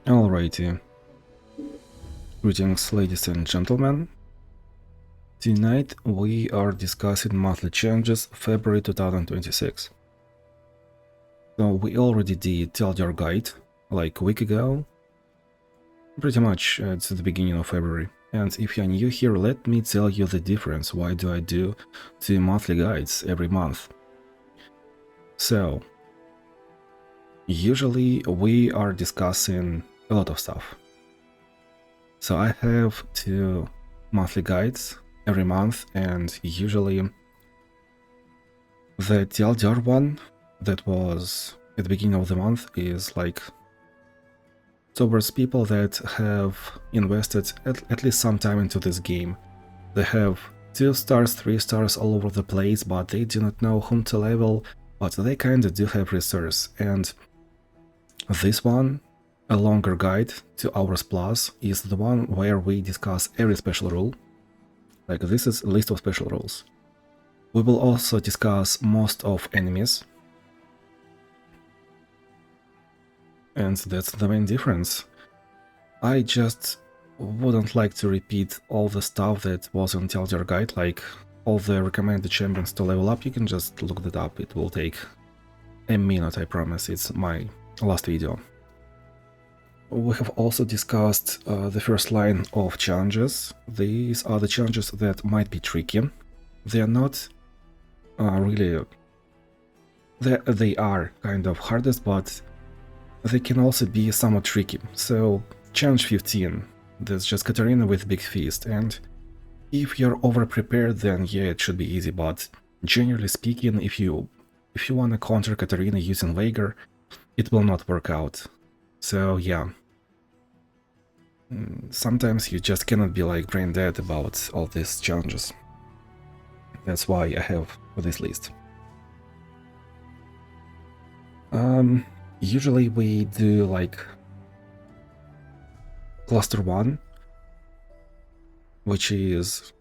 Alrighty. Greetings, ladies and gentlemen. Tonight we are discussing monthly challenges February 2026. So we already did TLDR guide like a week ago, pretty much at the beginning of February. And if you're new here, let me tell you the difference. Why do I do 2 monthly guides every month? So, usually we are discussing a lot of stuff. So I have 2 monthly guides every month, and usually the TLDR one that was at the beginning of the month is like towards people that have invested at least some time into this game. They have 2 stars, 3 stars all over the place, but they do not know whom to level, but they kinda do have resources. And this one, a longer guide, 2 hours plus, is the one where we discuss every special rule. Like, this is a list of special rules. We will also discuss most of enemies. And that's the main difference. I just wouldn't like to repeat all the stuff that was on TLDR guide, like all the recommended champions to level up. You can just look that up, it will take a minute, I promise. It's my last video. We have also discussed the first line of challenges. These are the challenges that might be tricky. They are not really... They are kind of hardest, but they can also be somewhat tricky. So, challenge 15, that's just Katarina with Big Fist, and if you're over-prepared, then yeah, it should be easy, but generally speaking, if you wanna counter Katarina using Veigar, it will not work out. So yeah, sometimes you just cannot be like brain dead about all these challenges. That's why I have this list. Usually we do like cluster 1, which is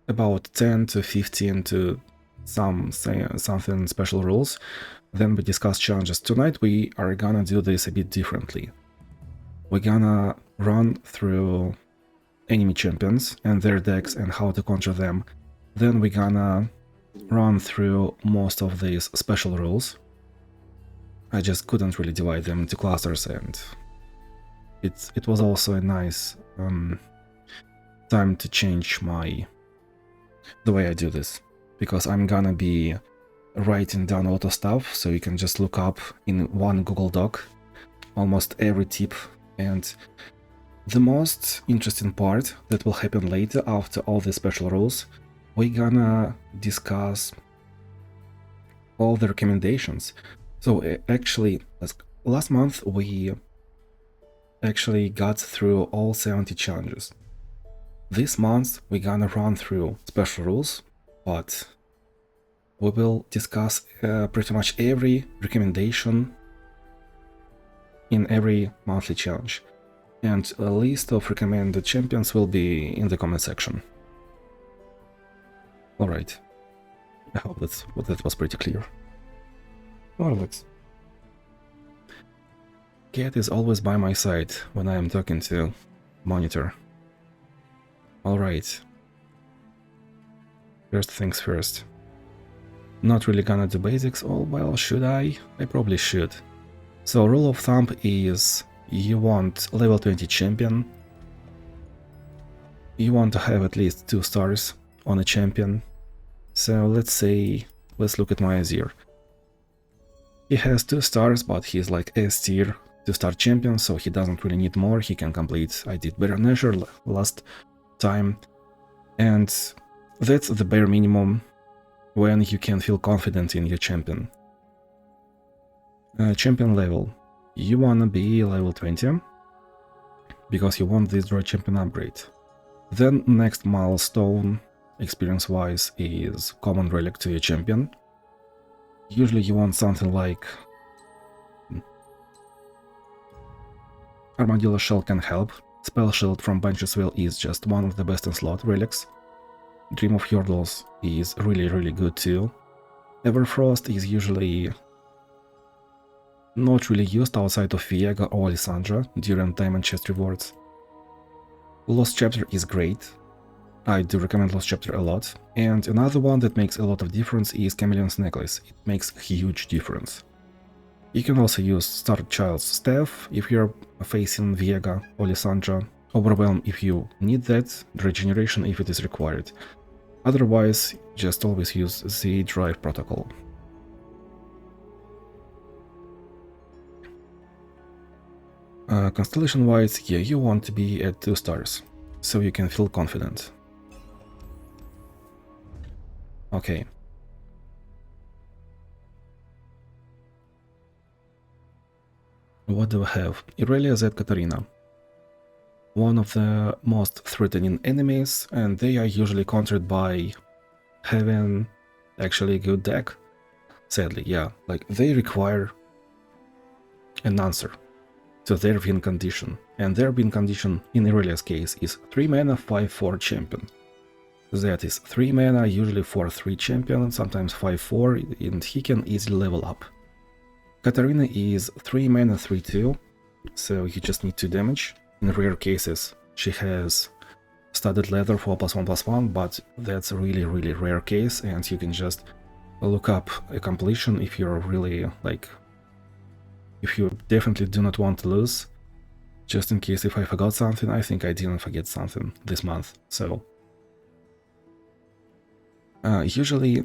about 10 to 15 to something special rules. Then we discuss challenges. Tonight we are gonna do this a bit differently. We're gonna run through enemy champions and their decks and how to counter them. Then we're gonna run through most of these special rules. I just couldn't really divide them into clusters, and it was also a nice time to change the way I do this, because I'm gonna be writing down a lot of stuff, so you can just look up in one Google Doc almost every tip. And the most interesting part that will happen later after all the special rules, we're gonna discuss all the recommendations. So actually, last month we actually got through all 70 challenges. This month we're gonna run through special rules, but we will discuss pretty much every recommendation in every monthly challenge. And a list of recommended champions will be in the comment section. Alright, I hope that was pretty clear. Relics. Cat is always by my side when I am talking to monitor. Alright. First things first. Not really gonna do basics. Oh well, should I? I probably should. So rule of thumb is you want level 20 champion. You want to have at least 2 stars on a champion. So let's look at my Azir. He has 2 stars, but he's like S tier 2-star champion, so he doesn't really need more. He can complete I did Baron Nashor last time, and that's the bare minimum when you can feel confident in your champion. Champion level. You wanna be level 20, because you want this draw champion upgrade. Then next milestone, experience-wise, is common relic to your champion. Usually you want something like Armadillo Shell can help. Spell Shield from Bench's Will is just one of the best in slot relics. Dream of Yordles is really good too. Everfrost is usually Not really used outside of Viega or Lissandra during diamond chest rewards. Lost Chapter is great. I do recommend Lost Chapter a lot. And another one that makes a lot of difference is Chameleon's Necklace. It makes a huge difference. You can also use Star Child's Staff if you're facing Viega or Lissandra. Overwhelm if you need that, Regeneration if it is required. Otherwise, just always use the Drive protocol. Constellation-wise, yeah, you want to be at 2 stars, so you can feel confident. Okay. What do we have? Irelia Z Katarina. One of the most threatening enemies, and they are usually countered by having actually a good deck. Sadly, yeah, like they require an answer to their win condition, and their win condition in Irelia's case is 3 mana 5/4 champion. That is 3 mana, usually 4/3 champion, sometimes 5/4, and he can easily level up. Katarina is 3 mana 3/2, so you just need 2 damage. In rare cases, she has studded leather for +1/+1, but that's a really rare case, and you can just look up a completion if you're really like, if you definitely do not want to lose. Just in case if I forgot something, I think I didn't forget something this month, so usually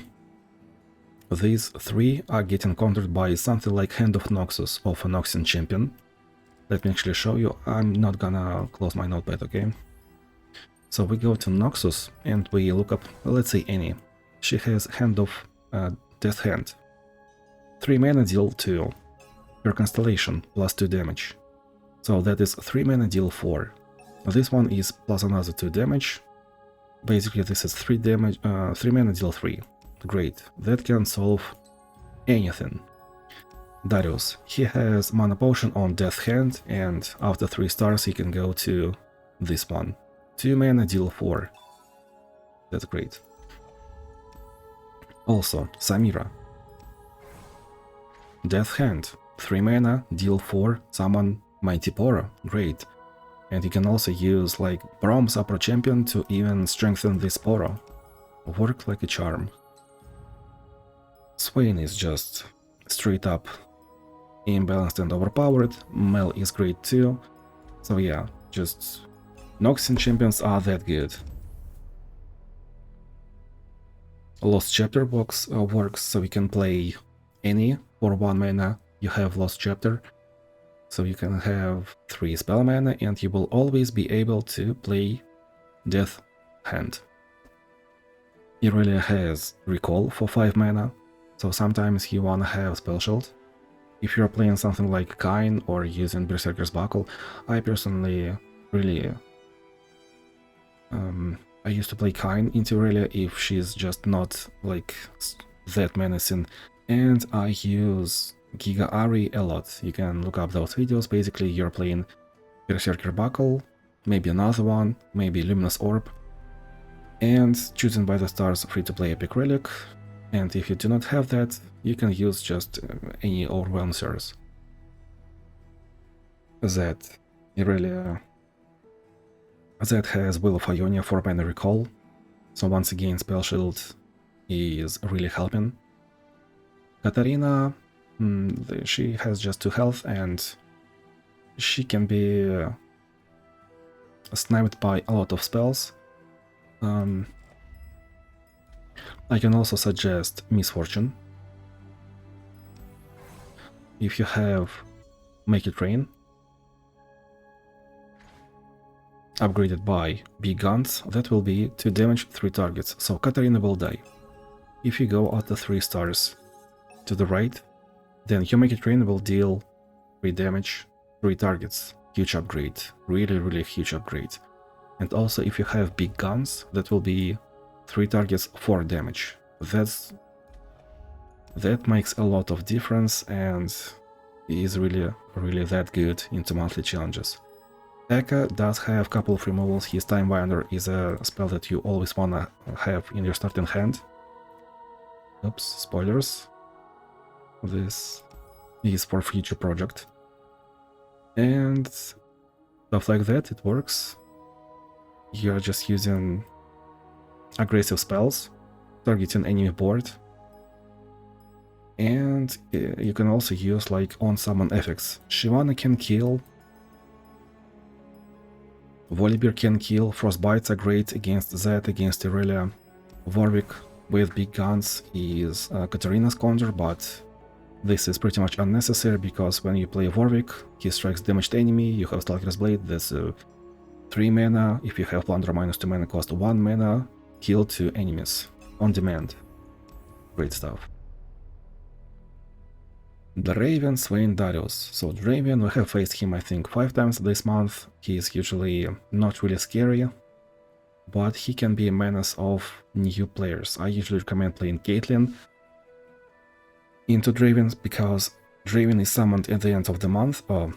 these 3 are getting countered by something like Hand of Noxus of a Noxian champion. Let me actually show you. I'm not gonna close my notepad, okay? So we go to Noxus and we look up, let's say any. She has Hand of Death Hand. 3 mana deal 2 per constellation plus 2 damage. So that is 3 mana deal 4. This one is plus another 2 damage. Basically this is 3 damage, 3 mana deal 3. Great, that can solve anything. Darius, he has mana potion on Death Hand, and after 3 stars he can go to this one. 2 mana deal 4. That's great. Also, Samira. Death Hand, 3 mana, deal 4, summon Mighty Poro. Great. And you can also use like Bronze Upper Champion to even strengthen this Poro. Work like a charm. Swain is just straight up imbalanced and overpowered. Mel is great too. So yeah, just Noxian champions are that good. Lost Chapter box works, so you can play any for 1 mana. You have Lost Chapter, so you can have 3 spell mana and you will always be able to play Death Hand. Irelia has Recall for 5 mana, so sometimes you wanna have Spell Shield. If you're playing something like Kain or using Berserker's Buckle, I personally really I used to play Kain into Irelia if she's just not like that menacing, and I use Giga Ari a lot. You can look up those videos. Basically you're playing Berserker Buckle, maybe another one, maybe Luminous Orb, and choosing by the stars free-to-play Epic Relic. And if you do not have that, you can use just any Overwhelm Source. That Irelia that has Will of Ionia for mana recall, so once again Spell Shield is really helping. Katarina, she has just 2 health and she can be sniped by a lot of spells. I can also suggest Misfortune. If you have Make It Rain, upgraded by Big Guns, that will be 2 damage 3 targets, so Katarina will die. If you go at the 3 stars to the right, then your Make It Rain will deal 3 damage 3 targets. Huge upgrade, really huge upgrade. And also if you have Big Guns, that will be 3 targets 4 damage. That makes a lot of difference and is really that good into monthly challenges. Kata does have a couple of removals. His Time Winder is a spell that you always wanna have in your starting hand. Oops, spoilers. This is for future project. And stuff like that, it works. You're just using aggressive spells, targeting enemy board. And you can also use like on-summon effects. Shyvana can kill, Volibear can kill, Frostbites are great against Zed, against Irelia. Warwick with big guns is Katarina's counter, but this is pretty much unnecessary because when you play Warwick, he strikes damaged enemy, you have Stalker's Blade, that's 3 mana, if you have Plunder -2 mana cost 1 mana, kill 2 enemies on demand. Great stuff. Draven, Swain, Darius. So Draven, we have faced him I think 5 times this month. He is usually not really scary, but he can be a menace of new players. I usually recommend playing Caitlyn into Draven because Draven is summoned at the end of the month or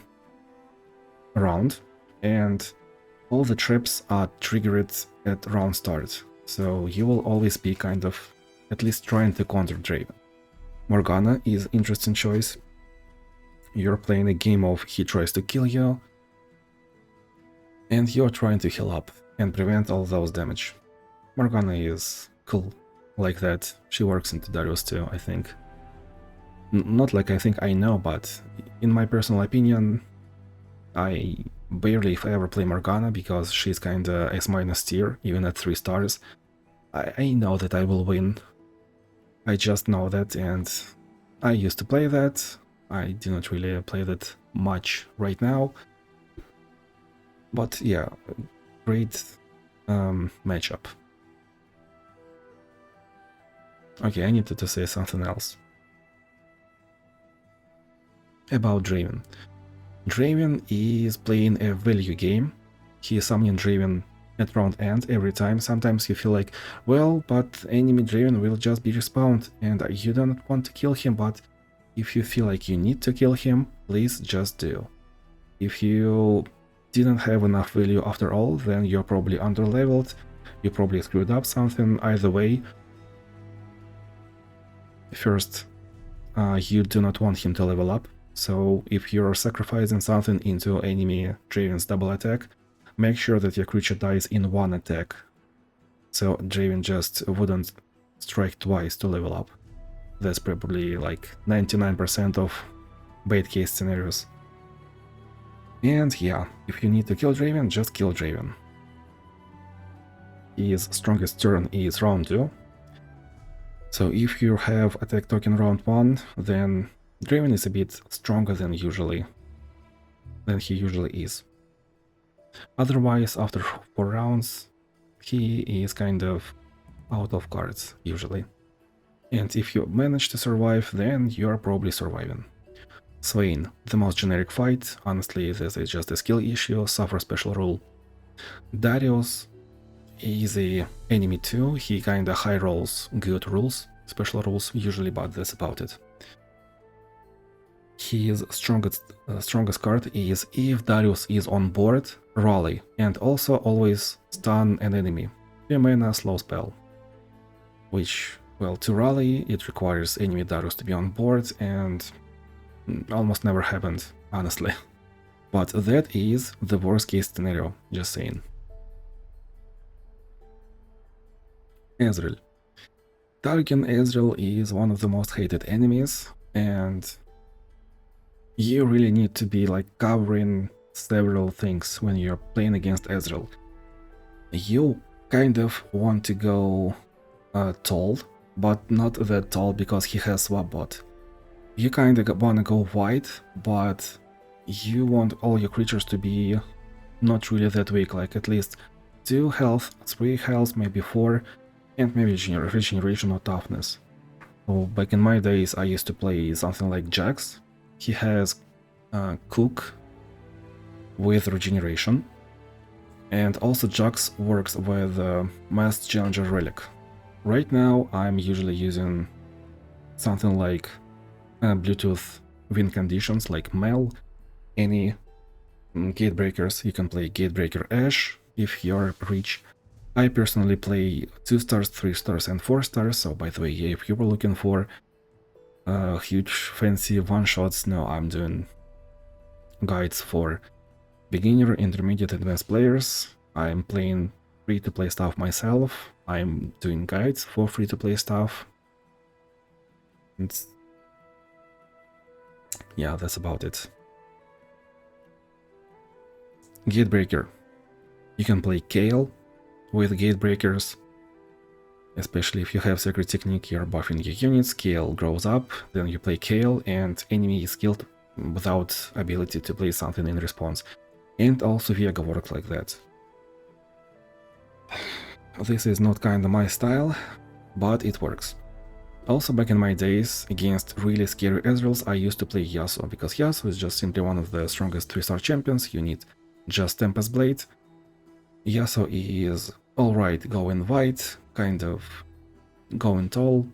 round, and all the traps are triggered at round start. So you will always be kind of at least trying to counter Draven. Morgana is interesting choice. You're playing a game of he tries to kill you, and you're trying to heal up and prevent all those damage. Morgana is cool like that. She works into Darius too, I think. Not like I think I know, but in my personal opinion, I barely if I ever play Morgana because she's kinda S- tier, even at 3 stars. I know that I will win. I just know that, and I used to play that. I do not really play that much right now. But yeah, great matchup. Okay, I needed to say something else. About Draven. Draven is playing a value game. He is summoning Draven at round end every time. Sometimes you feel like, well, but enemy Draven will just be respawned and you don't want to kill him, but if you feel like you need to kill him, please just do. If you didn't have enough value after all, then you're probably underleveled, you probably screwed up something. Either way, first, you do not want him to level up, so if you're sacrificing something into enemy Draven's double attack, make sure that your creature dies in one attack, so Draven just wouldn't strike twice to level up. That's probably like 99% of bait case scenarios. And yeah, if you need to kill Draven, just kill Draven. His strongest turn is round 2. So if you have attack token round 1, then Draven is a bit stronger than he usually is. Otherwise, after 4 rounds, he is kind of out of cards, usually. And if you manage to survive, then you are probably surviving. Swain, the most generic fight, honestly this is just a skill issue, suffer special rule. Darius is a enemy too, he kinda high rolls good rules, special rules usually, but that's about it. His strongest card is if Darius is on board, rally, and also always stun an enemy. 3 mana slow spell. Which, well, to rally it requires enemy Darius to be on board, and almost never happened, honestly. But that is the worst case scenario, just saying. Ezreal. Targeting Ezreal is one of the most hated enemies, and you really need to be like covering several things when you're playing against Ezreal. You kind of want to go tall, but not that tall because he has swap bot. You kind of want to go wide, but you want all your creatures to be not really that weak, like at least 2 health, 3 health, maybe 4, and maybe regeneration or toughness. So back in my days I used to play something like Jax. He has Cook with regeneration, and also Jax works with Masked Challenger Relic. Right now I'm usually using something like Bluetooth win conditions like Mel, any Gatebreakers. You can play Gatebreaker Ash if you're rich. I personally play 2 stars, 3 stars and 4 stars, so by the way, if you were looking for huge fancy one-shots. No, I'm doing guides for beginner, intermediate, advanced players. I'm playing free-to-play stuff myself. I'm doing guides for free-to-play stuff. And yeah, that's about it. Gatebreaker. You can play Kale with Gatebreakers, especially if you have Secret Technique, you're buffing your units, Kale grows up, then you play Kale, and enemy is killed without ability to play something in response. And also Viega works like that. This is not kinda my style, but it works. Also, back in my days, against really scary Ezreals, I used to play Yasuo, because Yasuo is just simply one of the strongest 3-star champions. You need just Tempest Blade. Yasuo is alright going wide, kind of going tall.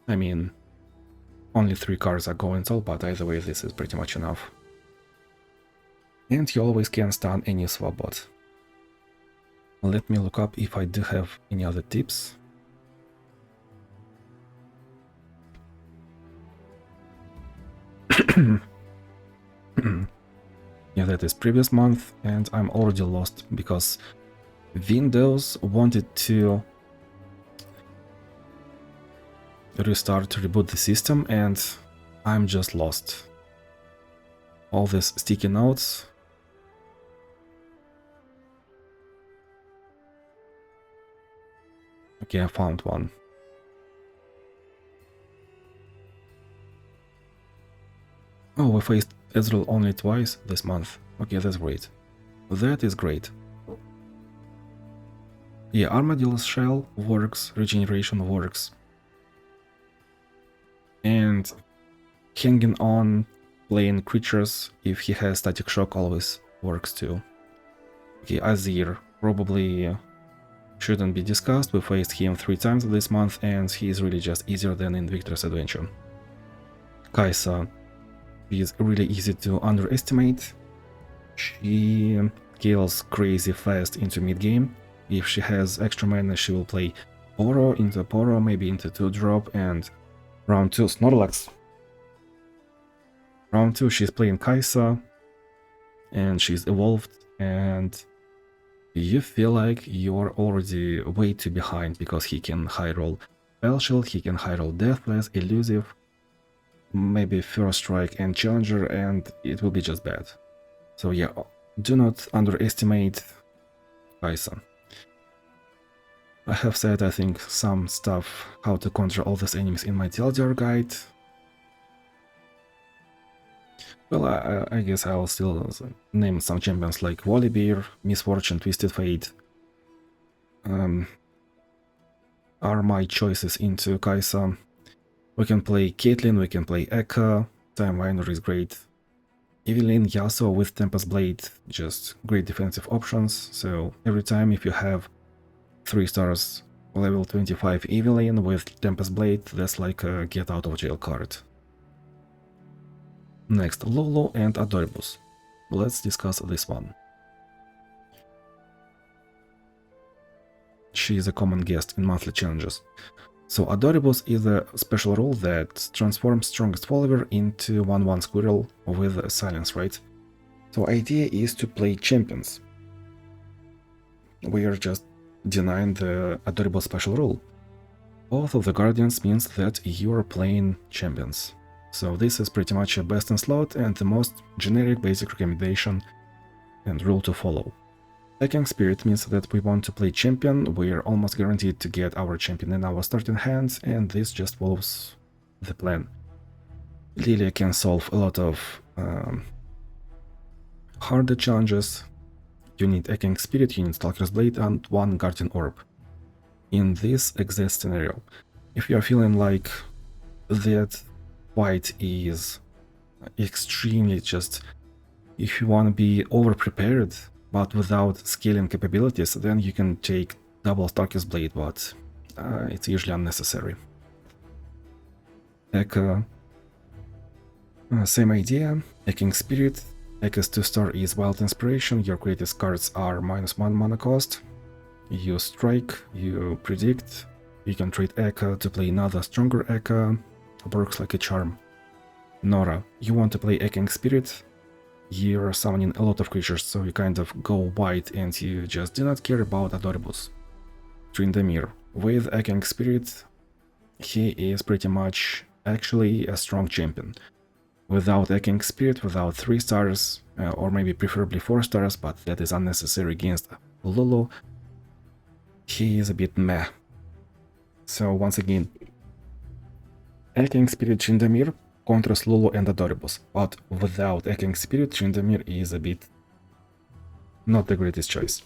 I mean, only 3 cards are going tall, but either way this is pretty much enough. And you always can stun any swap bot. Let me look up if I do have any other tips. Yeah, that is previous month, and I'm already lost because Windows wanted to reboot the system, and I'm just lost. All these sticky notes. Okay, I found one. Oh, we faced Ezreal only twice this month. Okay, that's great. That is great. Yeah, Armadillo's Shell works, Regeneration works. And hanging on, playing creatures, if he has Static Shock, always works too. Okay, Azir probably shouldn't be discussed. We faced him 3 times this month, and he is really just easier than in Viktor's Adventure. Kaisa is really easy to underestimate. She kills crazy fast into mid-game. If she has extra mana, she will play Poro, maybe into 2-drop, and round 2 Snorlax. Round 2 she's playing Kaisa, and she's evolved, and you feel like you're already way too behind, because he can high roll Spell Shield, he can high roll Deathless, Elusive, maybe First Strike and Challenger, and it will be just bad. So yeah, do not underestimate Kaisa. I have said, I think, some stuff how to counter all these enemies in my TLDR guide. Well, I guess I'll still name some champions like Volibear, Misfortune, Twisted Fate. Are my choices into Kaisa. We can play Caitlyn, we can play Ekka, Time Miner is great. Evelynn, Yasuo with Tempest Blade, just great defensive options. So every time if you have 3 stars level 25 Evelynn with Tempest Blade, that's like a get out of jail card. Next, Lulu and Adoribus. Let's discuss this one. She is a common guest in monthly challenges. So Adoribus is a special rule that transforms strongest follower into 1/1 squirrel with silence, right? So idea is to play champions. We are just denying the Adoribus special rule. Both of the guardians means that you are playing champions. So this is pretty much a best in slot and the most generic basic recommendation and rule to follow. Attacking Spirit means that we want to play champion, we are almost guaranteed to get our champion in our starting hands, and this just follows the plan. Lilia can solve a lot of harder challenges. You need Echoing Spirit, you need Stalker's Blade, and 1 Guardian Orb. In this exact scenario, if you are feeling like that fight is extremely just, if you want to be over-prepared, but without scaling capabilities, then you can take double Stalker's Blade, but it's usually unnecessary. Ekka, same idea. Echoing Spirit. Ekka's 2-star is Wild Inspiration, your greatest cards are -1 mana cost. You strike, you predict, you can trade Ekka to play another stronger Ekka. works like a charm. Nora, you want to play Eking Spirit? You're summoning a lot of creatures, so you kind of go wide and you just do not care about Adoribus. Tryndamere, with Eking Spirit, he is pretty much actually a strong champion. Without Eking Spirit, without 3 stars, or maybe preferably 4 stars, but that is unnecessary against Lulu, he is a bit meh. So once again, Eking Spirit Tryndamere controls Lulu and Adoribus, but without Eking Spirit, Tryndamere is a bit not the greatest choice.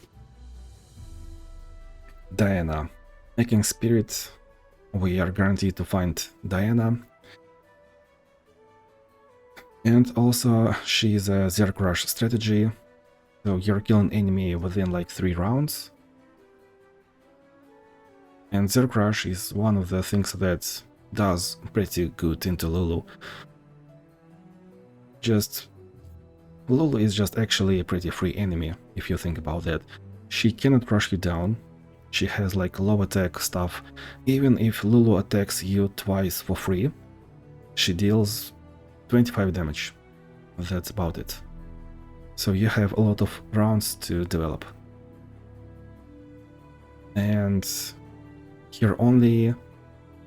Diana. Eking Spirit, we are guaranteed to find Diana. And also, she is a Zerg Rush strategy, so you're killing enemy within like 3 rounds. And Zerg Rush is one of the things that does pretty good into Lulu. Lulu is just actually a pretty free enemy, if you think about that. She cannot rush you down, she has like low attack stuff. Even if Lulu attacks you twice for free, she deals 25 damage. That's about it. So you have a lot of rounds to develop. And her only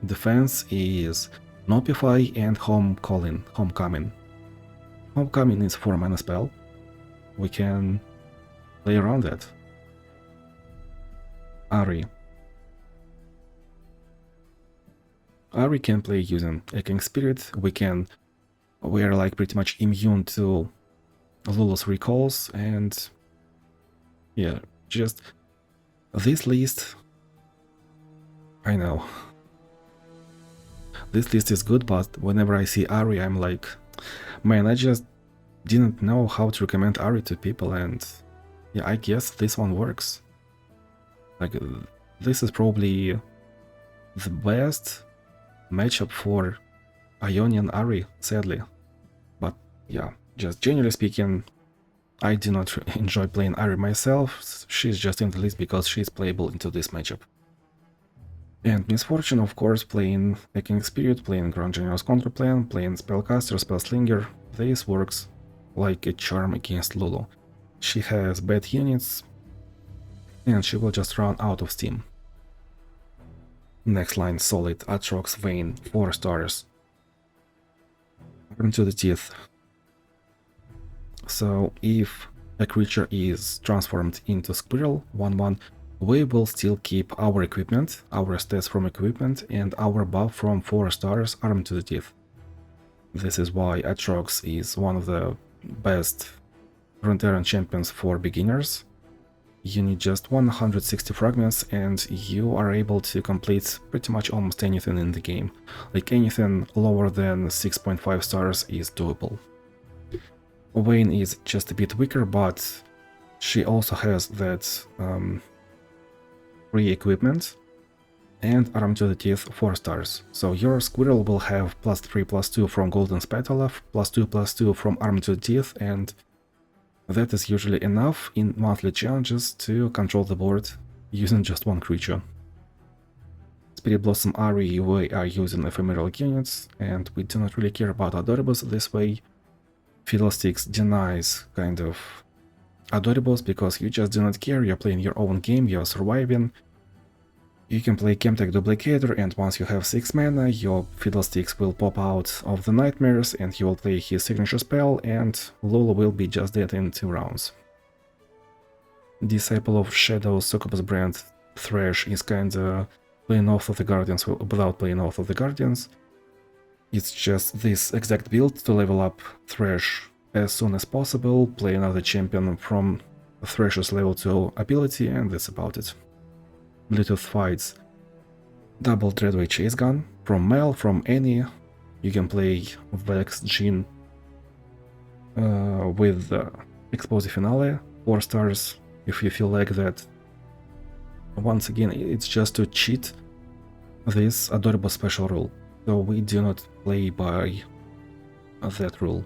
defense is Notify and Homecoming. Homecoming is 4 mana spell. We can play around that. Ahri. Ahri can play using Eking Spirit. We are like pretty much immune to Lulu's recalls, and yeah, just this list. I know this list is good, but whenever I see Ahri, I'm like, man, I just didn't know how to recommend Ahri to people, and yeah, I guess this one works. Like, this is probably the best matchup for Ionian Ahri, sadly. But yeah, just generally speaking, I do not enjoy playing Ahri myself. She's just in the list because she's playable into this matchup. And Misfortune, of course, playing Eking Spirit, playing Grand General's Counterplan, playing Spellcaster, Spellslinger. This works like a charm against Lulu. She has bad units, and she will just run out of steam. Next line, solid, Aatrox, Swain, 4 stars. Into the teeth. So if a creature is transformed into Squirrel, 1/1, we will still keep our equipment, our stats from equipment, and our buff from 4 stars Armed to the Teeth. This is why Aatrox is one of the best Runeterran champions for beginners. You need just 160 fragments and you are able to complete pretty much almost anything in the game. Like anything lower than 6.5 stars is doable. Vayne is just a bit weaker, but she also has that free equipment and Armed to the Teeth 4 stars. So your Squirrel will have +3/+2 from Golden Spatula, +2/+2 from Armed to the Teeth, and that is usually enough in monthly challenges to control the board using just one creature. Spirit Blossom Ahri, we are using ephemeral units, and we do not really care about Adoribus this way. Fiddlesticks denies kind of Adoribus because you just do not care, you're playing your own game, you're surviving. You can play Chemtech Duplicator, and once you have 6 mana, your Fiddlesticks will pop out of the Nightmares and he will play his signature spell, and Lulu will be just dead in 2 rounds. Disciple of Shadow, Succubus Brand, Thresh is kinda playing off of the Guardians without playing off of the Guardians. It's just this exact build to level up Thresh as soon as possible, play another champion from Thresh's level 2 ability, and that's about it. Bluetooth fights. Double Dreadway Chase Gun from Mel, from any. You can play Vex Jhin with Explosive Finale, 4 stars if you feel like that. Once again, it's just to cheat this Adoribus special rule, so we do not play by that rule.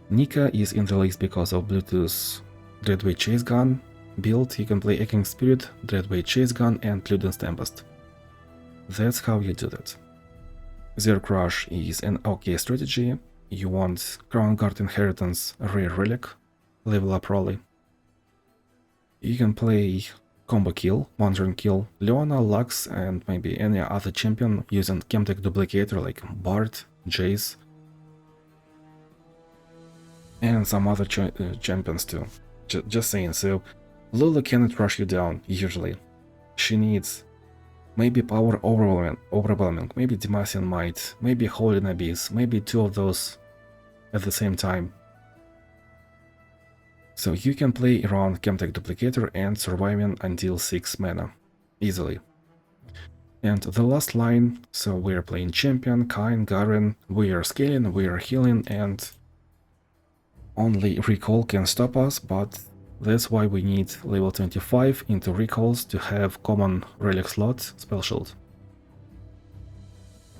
Nika is in the list because of Bluetooth Dreadway Chase Gun build. You can play Eking Spirit, Dreadway Chase Gun, and Luden's Tempest. That's how you do that. Zero Crush is an okay strategy. You want Crown Guard Inheritance, Rare Relic, level up Rolly. You can play combo kill, one-turn kill, Leona, Lux, and maybe any other champion using Chemtech Duplicator like Bard, Jace, and some other champions too. Just saying, so Lulu cannot rush you down, usually. She needs maybe Power Overwhelming, maybe Demacian Might, maybe Holy Abyss, maybe two of those at the same time. So you can play around Chemtech Duplicator and surviving until 6 mana, easily. And the last line, so we're playing Champion, Kain, Garen, we are scaling, we are healing, and only recall can stop us, but that's why we need level 25 into recalls to have common relic slot, spell shield.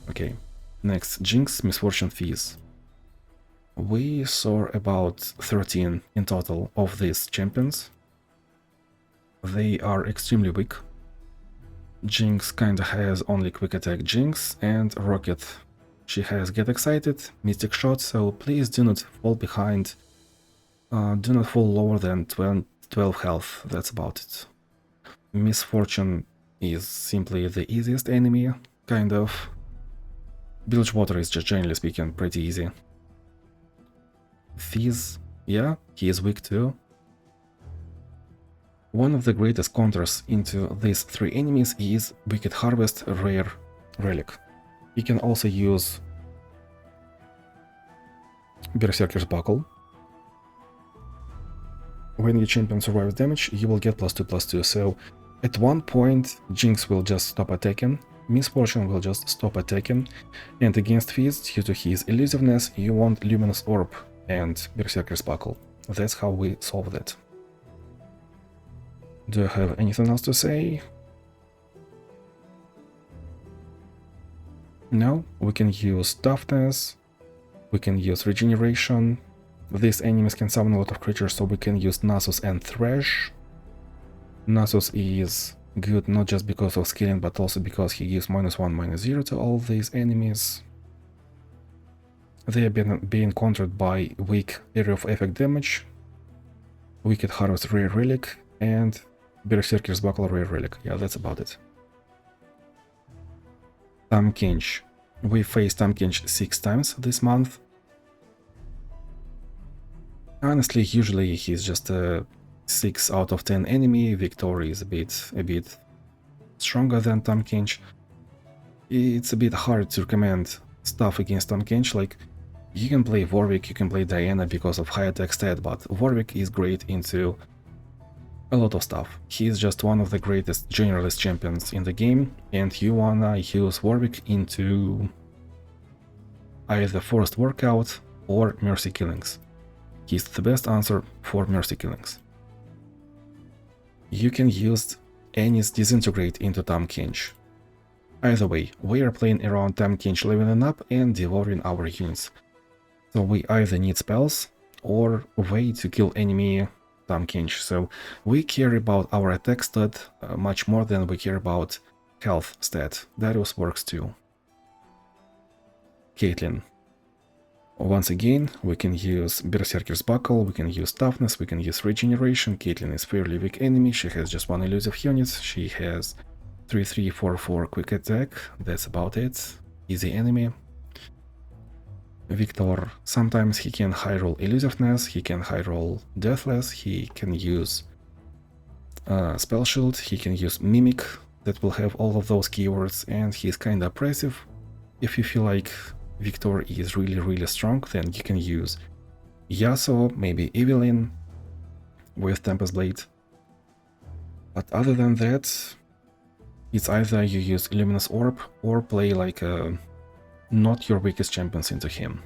Okay, next, Jinx, Misfortune, Fizz. We saw about 13 in total of these champions. They are extremely weak. Jinx kinda has only quick attack Jinx and Rocket. She has Get Excited, Mystic Shot, so please do not fall behind. Do not fall lower than 12 health, that's about it. Misfortune is simply the easiest enemy, kind of. Bilgewater is just generally speaking pretty easy. Fizz, yeah, he is weak too. One of the greatest counters into these three enemies is Wicked Harvest Rare Relic. You can also use Berserker's Buckle. When your champion survives damage, you will get +2/+2, so at one point Jinx will just stop attacking, Misfortune will just stop attacking, and against Fizz, due to his elusiveness, you want Luminous Orb and Berserker's Buckle. That's how we solve that. Do you have anything else to say? No, we can use Toughness, we can use Regeneration. These enemies can summon a lot of creatures, so we can use Nasus and Thresh. Nasus is good not just because of scaling, but also because he gives -1/-0 to all these enemies. They are being countered by weak Area of Effect damage, Wicked Harvest Rare Relic, and Berserker's Buckle Rare Relic. Yeah, that's about it. TahmKench. We faced TahmKench 6 times this month. Honestly, usually he's just a 6 out of 10 enemy. Viktor is a bit stronger than TahmKench. It's a bit hard to recommend stuff against TahmKench, like you can play Warwick, you can play Diana because of high attack stat, but Warwick is great into a lot of stuff. He's just one of the greatest generalist champions in the game, and you wanna use Warwick into either Forced Workout or Mercy Killings. He's the best answer for Mercy Killings. You can use Annie's Disintegrate into TahmKench. Either way, we are playing around TahmKench leveling up and devouring our units. So we either need spells or a way to kill enemy TahmKench. So we care about our attack stat much more than we care about health stat. Darius works too. Caitlyn. Once again, we can use Berserker's Buckle, we can use Toughness, we can use Regeneration. Caitlyn is fairly weak enemy, she has just one elusive unit, she has 3/3/4/4 quick attack, that's about it. Easy enemy. Viktor, sometimes he can high roll Elusiveness, he can high roll Deathless, he can use Spell Shield, he can use Mimic, that will have all of those keywords, and he's kinda oppressive. If you feel like Viktor is really strong, then you can use Yasuo, maybe Evelynn with Tempest Blade. But other than that, it's either you use Luminous Orb or play like not your weakest champions into him.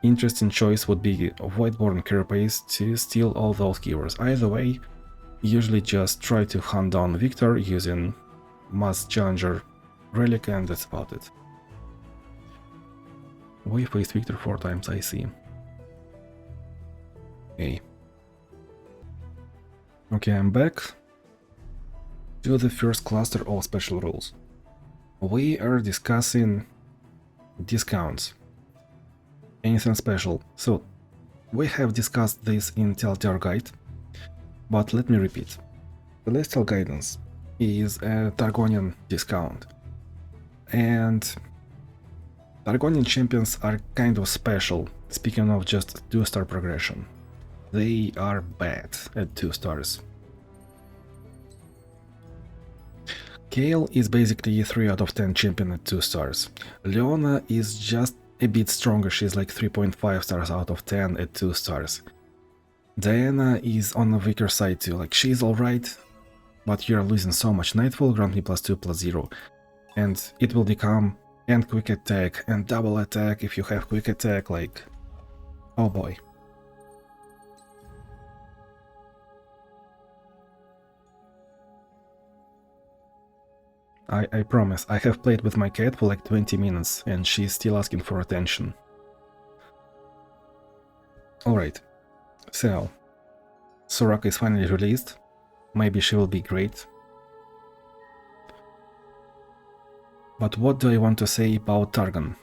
Interesting choice would be Voidborn Carapace to steal all those keywords. Either way, usually just try to hunt down Viktor using Mass Challenger Relic, and that's about it. We faced Viktor 4 times, I see. Okay, I'm back to the first cluster of special rules. we are discussing discounts. Anything special? So, we have discussed this in TLDR guide, but let me repeat. Celestial Guidance is a Targonian discount, and Targonian champions are kind of special, speaking of just 2-star progression. They are bad at 2 stars. Kayle is basically a 3 out of 10 champion at 2 stars. Leona is just a bit stronger, she's like 3.5 stars out of 10 at 2 stars. Diana is on the weaker side too, like she's alright, but you're losing so much Nightfall, grant me +2/+0, and it will become and quick attack and double attack if you have quick attack, like, oh boy. I promise, I have played with my cat for like 20 minutes and she's still asking for attention. Alright, so Soraka is finally released. Maybe she will be great. But what do I want to say about Targon?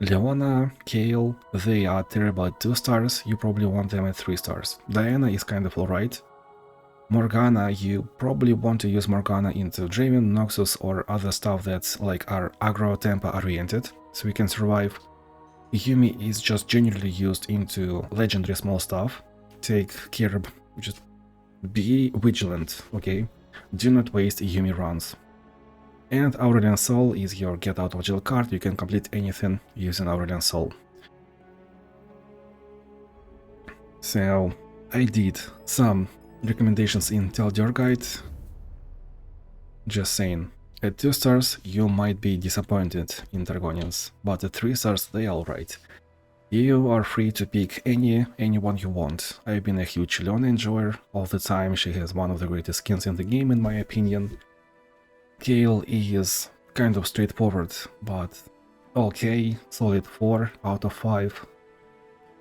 Leona, Kayle, they are terrible at 2 stars, you probably want them at 3 stars. Diana is kind of alright. Morgana, you probably want to use Morgana into Draven, Noxus or other stuff that's like are aggro Tempo oriented, so we can survive. Yuumi is just generally used into legendary small stuff. Take care, just be vigilant, okay? Do not waste Yuumi runs. And Aurelian Soul is your get out of jail card, you can complete anything using Aurelian Soul. So, I did some recommendations in TLDR guide. Just saying, at 2 stars you might be disappointed in Targonians, but at 3 stars they are alright. You are free to pick anyone you want. I've been a huge Leona enjoyer all the time, she has one of the greatest skins in the game in my opinion. Kayle is kind of straightforward, but okay, solid 4 out of 5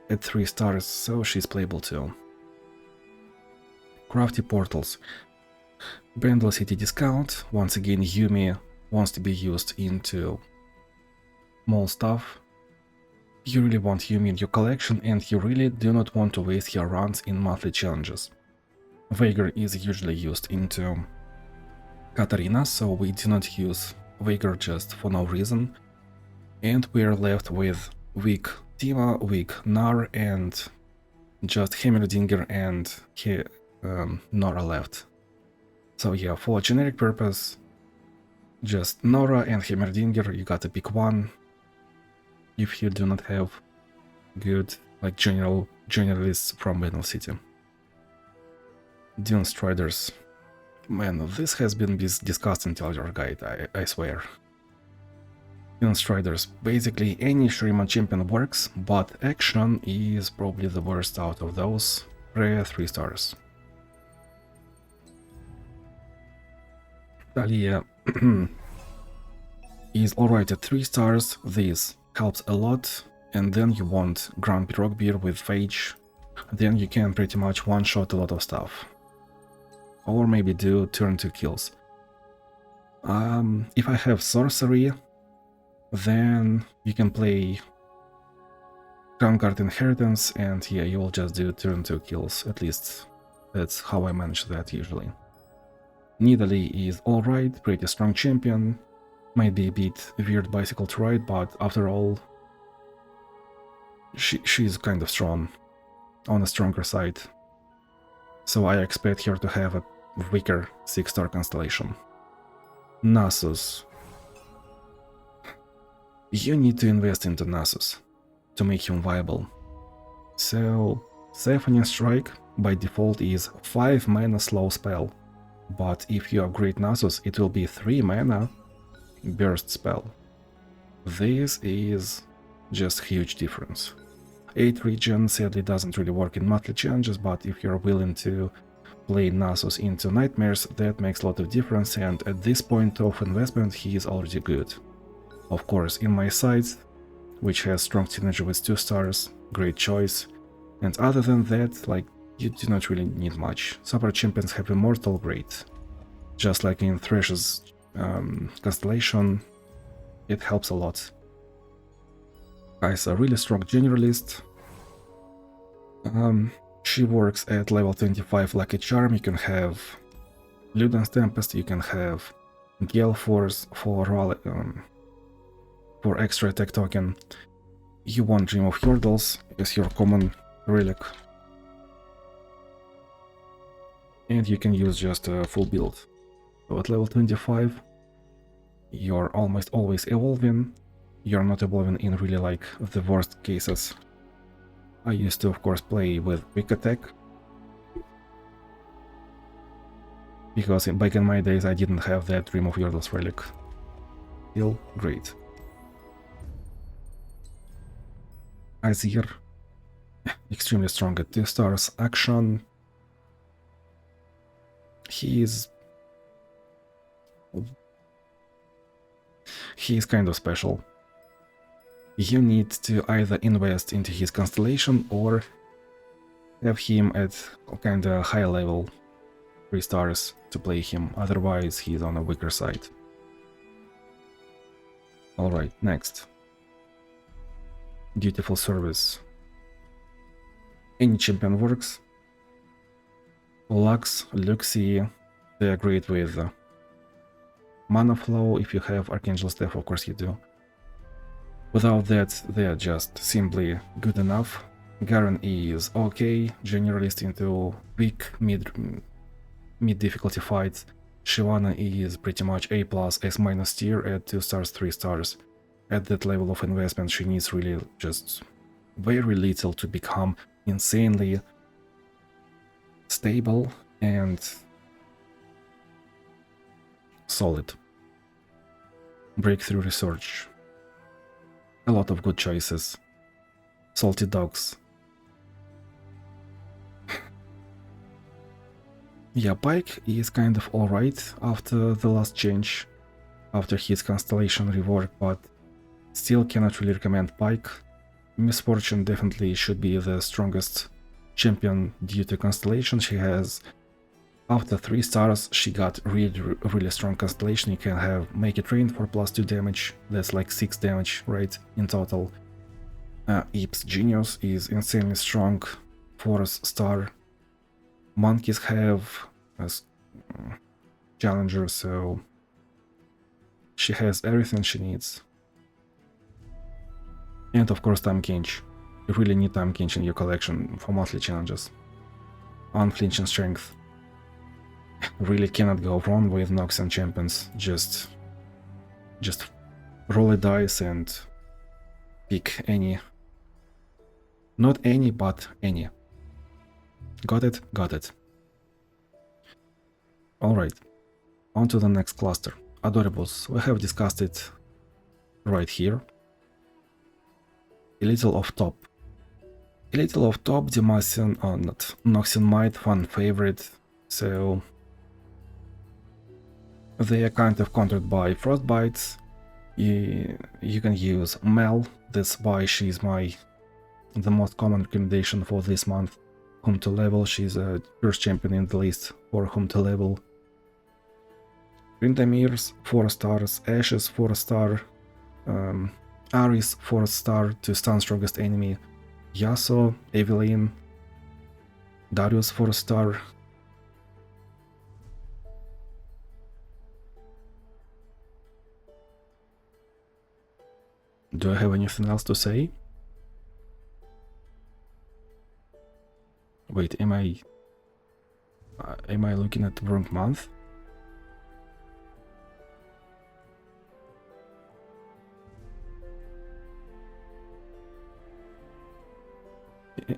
at 3 stars, so she's playable too. Crafty portals. Brandle City discount. Once again, Yuumi wants to be used into small stuff. You really want Yuumi in your collection and you really do not want to waste your runs in monthly challenges. Veigar is usually used into Katarina, so we do not use Veigar just for no reason. And we are left with weak Tima, weak Gnar, and just Heimerdinger and Nora left. So yeah, for generic purpose, just Nora and Heimerdinger, you gotta pick one. If you do not have good, like, generalists from Brandle City. Dunestriders. Man, this has been discussed in TLDR guide, I swear. Dunestriders. Basically any Shuriman champion works, but action is probably the worst out of those. Rare 3 stars. Talia is alright at 3 stars, this helps a lot, and then you want Grand Pirog Beer with Phage, then you can pretty much one-shot a lot of stuff. Or maybe do turn 2 kills. If I have Sorcery, then you can play Crown Guard Inheritance, and yeah, you will just do turn 2 kills, at least that's how I manage that usually. Nidalee is alright, pretty strong champion, might be a bit weird bicycle to ride, but after all, she's kind of strong, on the stronger side, so I expect her to have a weaker 6-star constellation. Nasus. You need to invest into Nasus to make him viable. So, Siphoning Strike by default is 5 mana slow spell, but if you upgrade Nasus it will be 3 mana burst spell. This is just huge difference. 8 regen sadly doesn't really work in monthly challenges, but if you're willing to play Nasus into Nightmares, that makes a lot of difference, and at this point of investment he is already good. Of course, in my sight, which has strong synergy with 2 stars, great choice, and other than that, like, you do not really need much. Super champions have Immortal, great. Just like in Thresh's constellation, it helps a lot. Kaisa, really strong generalist. She works at level 25 Lucky Charm. You can have Luden's Tempest, you can have Gale Force for extra attack token. You won't Dream of Hurdles as your common relic. And you can use just a full build. So at level 25, you're almost always evolving. You're not evolving in really like the worst cases. I used to, of course, play with quick attack, because back in my days I didn't have that Dream of Yordles relic. Still great. Azir, extremely strong at 2 stars. Action, he is kind of special. You need to either invest into his constellation or have him at kinda high level 3 stars to play him, otherwise he's on a weaker side. Alright, next. Dutiful service. Any champion works. Lux, Luxie, they are great with mana flow. If you have Archangel Staff, of course you do. Without that, they are just simply good enough. Garen is okay, generalist into weak mid difficulty fights. Shyvana is pretty much A+, S- tier at 2 stars, 3 stars. At that level of investment, she needs really just very little to become insanely stable and solid. Breakthrough research. A lot of good choices. Salty dogs. Yeah, Pike is kind of alright after the last change, after his constellation rework, but still cannot really recommend Pike. Misfortune definitely should be the strongest champion due to constellation. She has, after 3 stars, she got really strong constellation. You can have Make It Rain for +2 damage, that's like 6 damage, right, in total. Eep's Genius is insanely strong, 4 star. Monkeys have as challenger, so she has everything she needs. And of course TahmKench. You really need TahmKench in your collection for monthly challenges. Unflinching Strength. Really cannot go wrong with Noxian champions. Just roll a dice and pick any. Not any, but any. Got it? Got it. Alright, on to the next cluster. Adoribus, we have discussed it right here. A little off top. Demacian, not Noxian Might, fan favorite, so they are kind of countered by Frostbites. You can use Mel, that's why she's the most common recommendation for this month. Whom to level, she's a first champion in the list for whom to level. Grindamirs, 4 stars, Ashes, 4 star, Aris, 4 star to stun strongest enemy, Yasuo, Evelynn, Darius, 4 star. Do I have anything else to say? Wait, am I looking at the wrong month?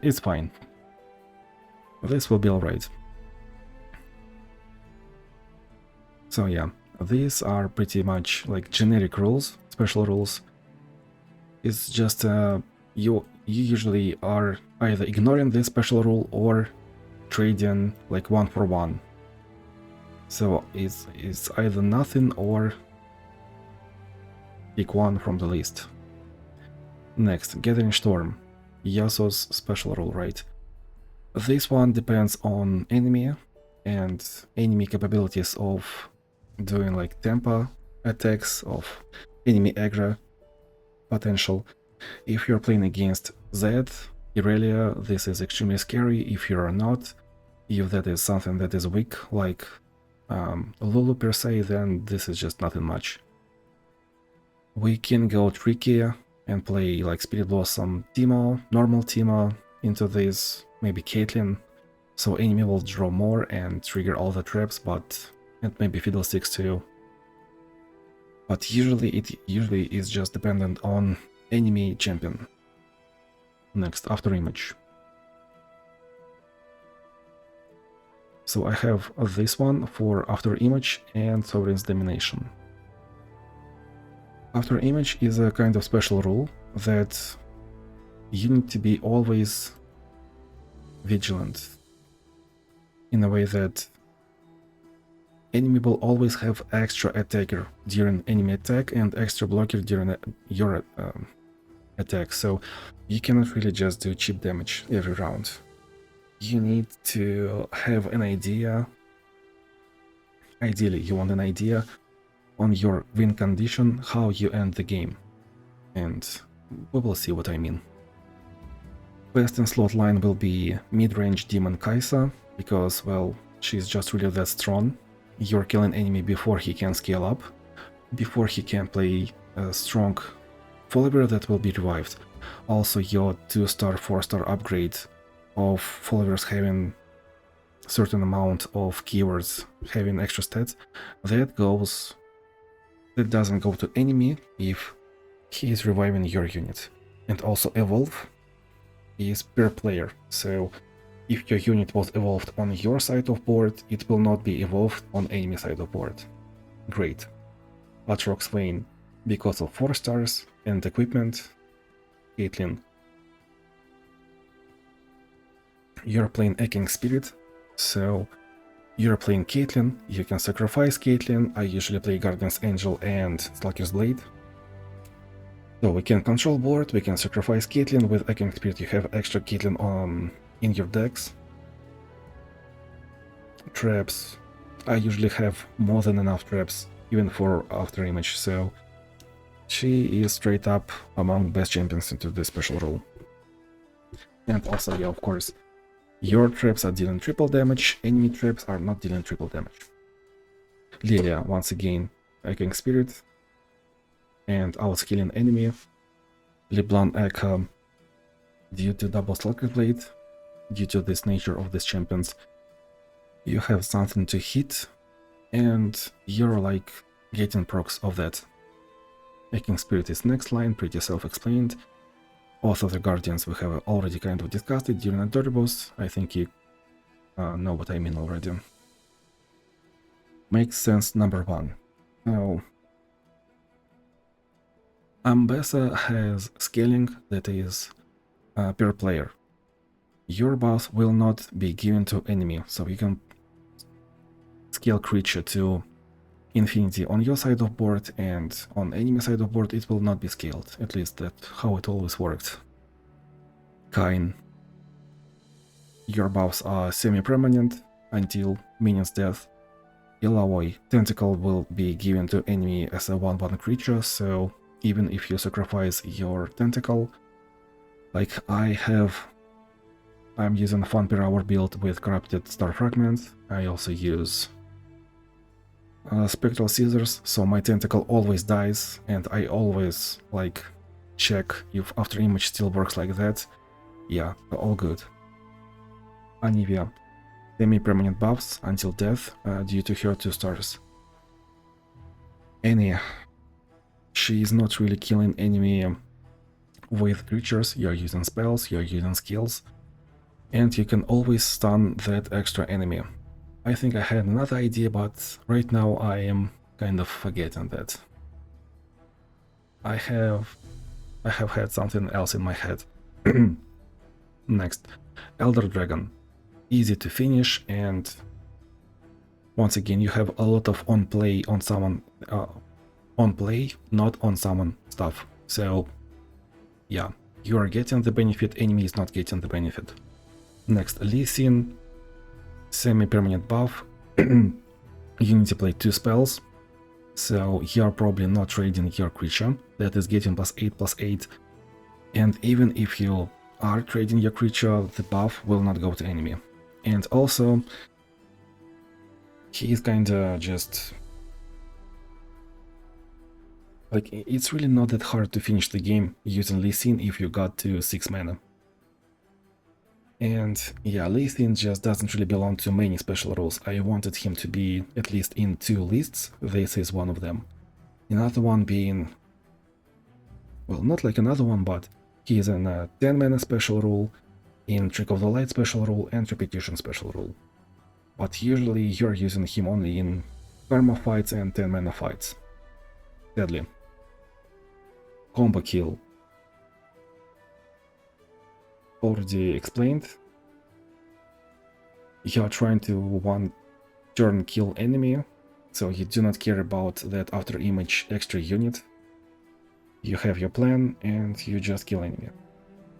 It's fine. This will be alright. So yeah, these are pretty much like generic rules, special rules. It's just you usually are either ignoring this special rule or trading like 1 for 1. So it's either nothing or pick one from the list. Next, Gathering Storm. Yasuo's special rule, right? This one depends on enemy and enemy capabilities of doing like tempo attacks of enemy aggro potential. If you're playing against Zed, Irelia, this is extremely scary. If you're not, if that is something that is weak, like Lulu per se, then this is just nothing much. We can go tricky and play like Spirit Blossom Teemo, normal Teemo into this, maybe Caitlyn, so enemy will draw more and trigger all the traps, but and maybe Fiddlesticks too. But usually it is just dependent on enemy champion. Next, Afterimage. So I have this one for Afterimage and Sovereign's Domination. Afterimage is a kind of special rule that you need to be always vigilant, in a way that enemy will always have extra attacker during enemy attack and extra blocker during your attack, so you cannot really just do cheap damage every round. You need to have an idea. Ideally, you want an idea on your win condition, how you end the game, and we will see what I mean. Best in slot line will be mid-range demon Kaisa, because, well, she's just really that strong. You're killing enemy before he can scale up, before he can play a strong follower that will be revived. Also, your 2-star, 4-star upgrade of followers having certain amount of keywords, having extra stats, that doesn't go to enemy if he is reviving your unit. And also evolve is per player, so if your unit was evolved on your side of board, it will not be evolved on enemy side of board. Great. Aatrox Swain, because of 4 stars and equipment. Caitlyn. You're playing Eking Spirit, so you're playing Caitlyn, you can sacrifice Caitlyn. I usually play Guardian's Angel and Stalker's Blade. So we can control board, we can sacrifice Caitlyn. With Eking Spirit you have extra Caitlyn in your decks. Traps. I usually have more than enough traps, even for Afterimage, so she is straight up among best champions into this special role. And also, yeah, of course, your traps are dealing triple damage, enemy traps are not dealing triple damage. Lilia, once again, Eking Spirit, and outscaling enemy. LeBlanc Echo, due to double Stalker Blade, due to this nature of these champions, you have something to hit, and you're like getting procs of that. Eking Spirit is next line, pretty self-explained. Both of the Guardians we have already kind of discussed it during Adoribus. I think you know what I mean already. Makes sense number 1. Now, Ambessa has scaling that is per player. Your buff will not be given to enemy, so you can scale creature to infinity on your side of board, and on enemy side of board it will not be scaled. At least that's how it always worked. Kain. Your buffs are semi-permanent until minion's death. Illaoi. Tentacle will be given to enemy as a 1/1 creature, so even if you sacrifice your tentacle, like I'm using Fun per hour build with corrupted star fragments. I also use Spectral Scissors, so my tentacle always dies, and I always like check if Afterimage still works like that. Yeah, all good. Anivia, semi-permanent buffs until death due to her 2 stars. Annie, she is not really killing enemy with creatures. You're using spells, you're using skills, and you can always stun that extra enemy. I think I had another idea, but right now I am kind of forgetting that. I have had something else in my head. Next, Elder Dragon. Easy to finish, and once again you have a lot of on play, not on summon stuff. So yeah, you are getting the benefit, enemy is not getting the benefit. Next, Lee Sin. Semi-permanent buff. you need to play 2 spells, so you're probably not trading your creature that is getting +8/+8, and even if you are trading your creature, the buff will not go to enemy. And also, he is kinda just... like, it's really not that hard to finish the game using Lee Sin if you got to 6 mana. And yeah, Lee Sin just doesn't really belong to many special rules. I wanted him to be at least in 2 lists, this is one of them. Another one being... well, not like another one, but he is in a 10 mana special rule, in Trick of the Light special rule, and Repetition special rule. But usually you're using him only in Karma fights and 10 mana fights. Sadly. Combo kill. Already explained. You're trying to one turn kill enemy, so you do not care about that Afterimage extra unit. You have your plan and you just kill enemy.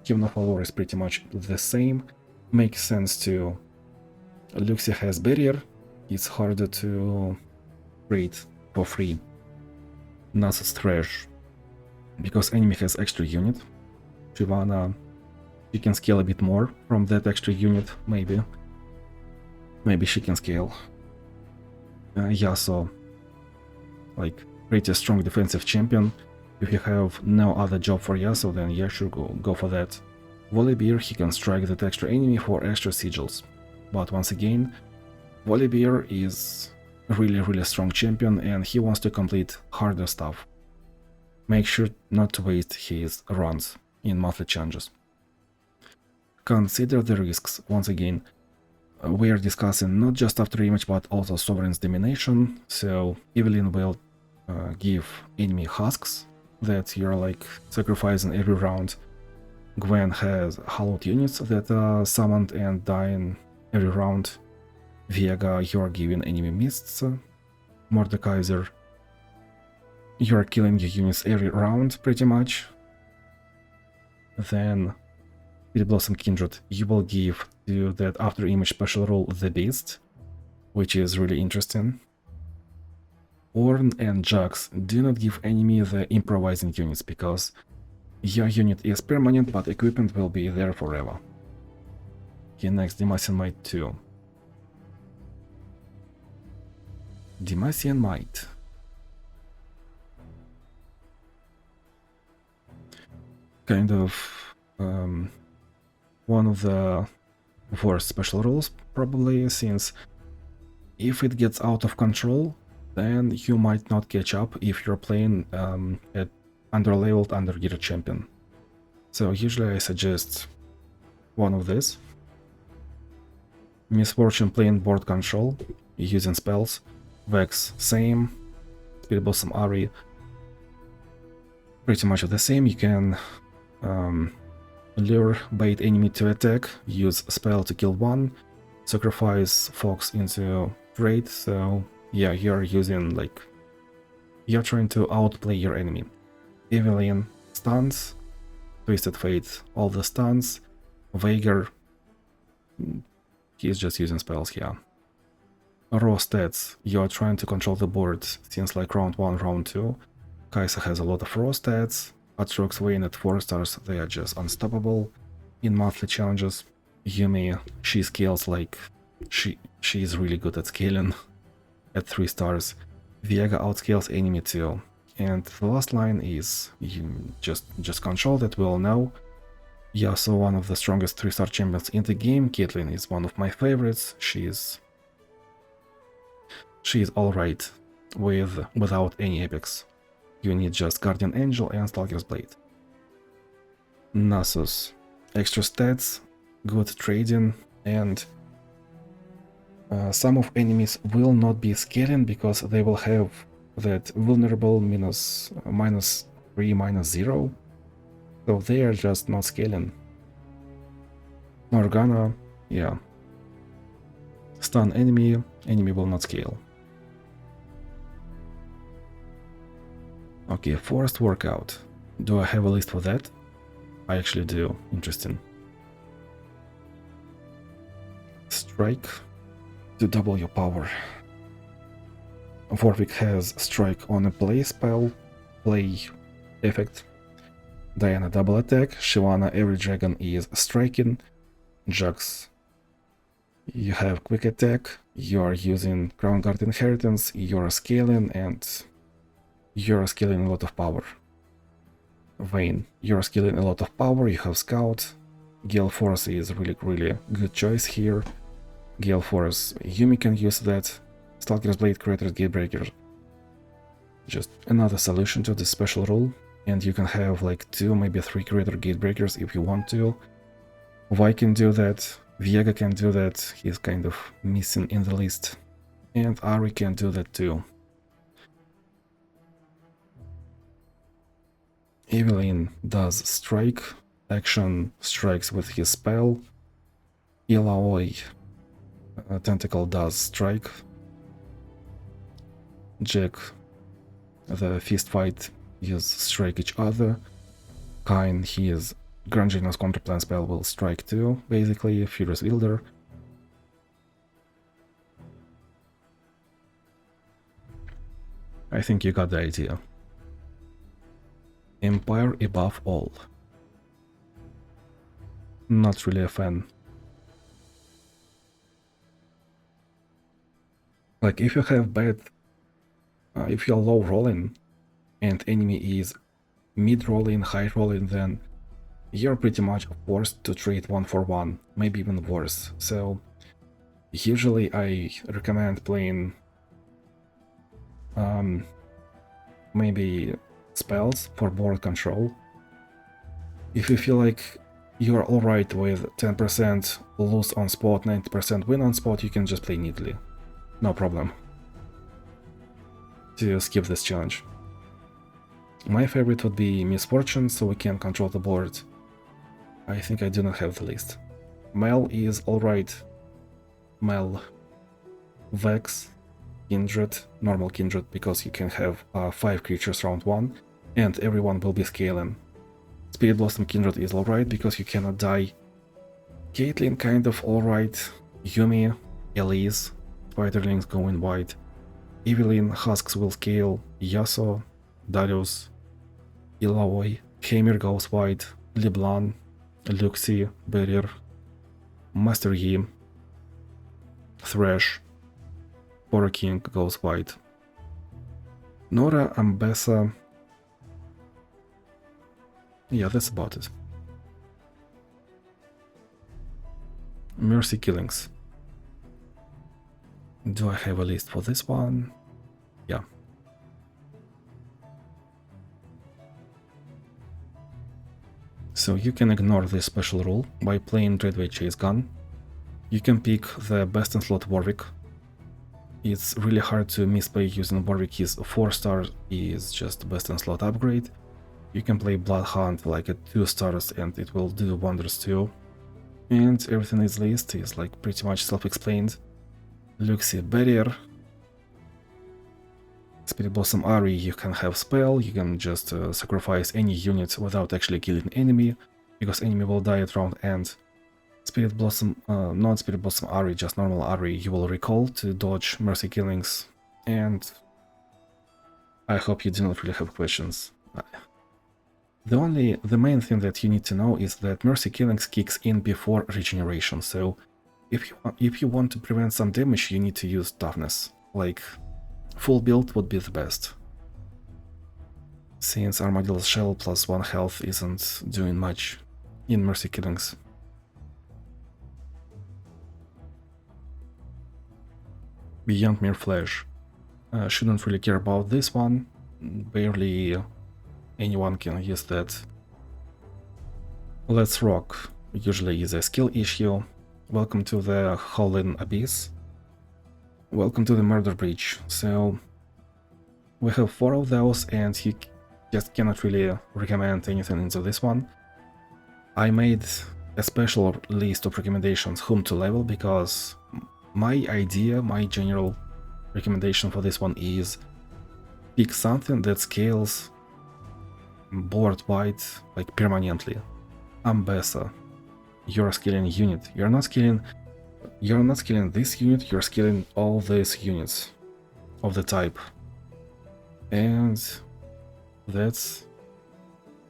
Hymn of Valor is pretty much the same. Makes sense to... Luxia has barrier, it's harder to trade for free. Nasus Thresh, because enemy has extra unit. Shyvana, she can scale a bit more from that extra unit, maybe. Maybe she can scale. Yasuo, like, pretty strong defensive champion. If you have no other job for Yasuo, then yeah, sure, go for that. Volibear, he can strike that extra enemy for extra sigils. But once again, Volibear is a really strong champion and he wants to complete harder stuff. Make sure not to waste his runs in monthly challenges. Consider the risks. Once again, we are discussing not just Afterimage but also Sovereign's Domination, so Evelynn will give enemy husks that you're like sacrificing every round. Gwen has hallowed units that are summoned and dying every round. Viega, you're giving enemy mists. Mordekaiser, you're killing your units every round pretty much. Then Spirit Blossom Kindred, you will give to that Afterimage special rule the Beast, which is really interesting. Ornn and Jax, do not give enemy the improvising units, because your unit is permanent, but equipment will be there forever. Okay, next, Demacian Might 2. Demacian Might. Kind of one of the worst special rules, probably, since if it gets out of control, then you might not catch up if you're playing at under-leveled, under-geared champion. So usually I suggest one of this. Misfortune playing board control, using spells. Vex, same. Spirit Blossom Ari, pretty much the same. You can lure, bait enemy to attack, use spell to kill one, sacrifice Fox into trade, so yeah, you're using, like, you're trying to outplay your enemy. Evelynn, stuns. Twisted Fate, all the stuns. Veigar, he's just using spells here. Raw stats, you're trying to control the board since like round 1, round 2. Kaisa has a lot of raw stats. Aatrox, Swain at 4 stars, they are just unstoppable in monthly challenges. Yuumi, she scales like... she is really good at scaling at 3 stars. Viega outscales enemy too. And the last line is you just control, that we all know. Yasuo, one of the strongest 3-star champions in the game. Caitlyn is one of my favorites. She is alright without any epics. You need just Guardian Angel and Stalker's Blade. Nasus, extra stats, good trading, and some of enemies will not be scaling because they will have that vulnerable -3, -0, so they are just not scaling. Morgana, yeah. Stun enemy, enemy will not scale. Okay, Forest Workout. Do I have a list for that? I actually do. Interesting. Strike to double your power. Warwick has strike on a play spell, play effect. Diana double attack, Shyvana every dragon is striking, Jax you have quick attack, you are using Crown Guard Inheritance, you're scaling and you're scaling a lot of power. Vayne, you're scaling a lot of power, you have Scout, Gale Force is really good choice here. Gale Force, Yumi can use that, Stalker's Blade, Creator's Gatebreaker. Just another solution to this special rule, and you can have like 2, maybe 3 Creator Gatebreakers if you want to. Vi can do that, Viega can do that, he's kind of missing in the list. And Ari can do that too. Evelyn does strike, action strikes with his spell. Illaoi Tentacle does strike. Jack, the fist fight, use strike each other. Kain, his Grunginous Counterplan spell will strike too, basically, Furious Wielder. I think you got the idea. Empire above all. Not really a fan. Like, if you have bad... if you're low rolling, and enemy is mid rolling, high rolling, then you're pretty much forced to trade 1-for-1, maybe even worse. So usually I recommend playing maybe spells for board control. If you feel like you're alright with 10% lose on spot, 90% win on spot, you can just play neatly. No problem to skip this challenge. My favorite would be Misfortune, so we can control the board. I think I do not have the list. Mel is alright. Mel, Vex, Kindred, normal Kindred, because you can have 5 creatures round 1, and everyone will be scaling. Spirit Blossom Kindred is alright, because you cannot die. Caitlyn kind of alright. Yumi, Elise, Spiderlings going white. Evelyn, Husks will scale. Yasuo, Darius, Illaoi, Hammer goes white. LeBlanc, Luxie, Barrier, Master Yi, Thresh, Poro King goes white. Nora, Ambessa. Yeah, that's about it. Mercy Killings. Do I have a list for this one? Yeah. So you can ignore this special rule by playing Dreadway Chase Gun. You can pick the best in slot Warwick. It's really hard to misplay using Warwick. His 4 stars is just best in slot upgrade. You can play Bloodhound like at 2 stars and it will do wonders too. And everything in this list is like pretty much self-explained. Luxie Barrier. Spirit Blossom Ari, you can have spell, you can just sacrifice any unit without actually killing enemy, because enemy will die at round end. Spirit Blossom, not Spirit Blossom Ari, just normal Ari, you will recall to dodge Mercy Killings, and I hope you do not really have questions. The main thing that you need to know is that Mercy Killings kicks in before regeneration, so if you want to prevent some damage, you need to use toughness, like full build would be the best. Since Armadillo's Shell plus 1 health isn't doing much in Mercy Killings. Beyond Mere Flesh. Shouldn't really care about this one. Barely anyone can use that. Let's Rock usually is a skill issue. Welcome to the Howling Abyss. Welcome to the Murder Bridge. So we have 4 of those and you just cannot really recommend anything into this one. I made a special list of recommendations whom to level because my idea, my general recommendation for this one is pick something that scales board wide, like permanently. Ambessa, you're scaling unit. You're not scaling this unit, you're scaling all these units. of the type. And that's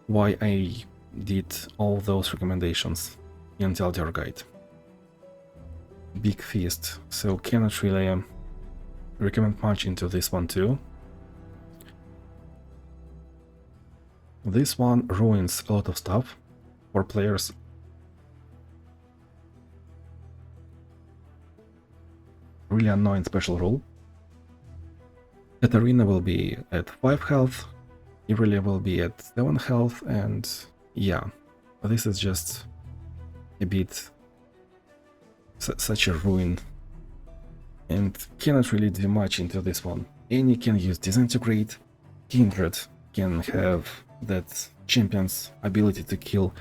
why I did all those recommendations in TLDR guide. Big Feast, so cannot really recommend much into this one too. This one ruins a lot of stuff for players. Really annoying special rule. Katarina will be at 5 health, Irelia will be at 7 health, and yeah, this is just a bit such a ruin, and cannot really do much into this one. Any can use Disintegrate, Kindred can have that champion's ability to kill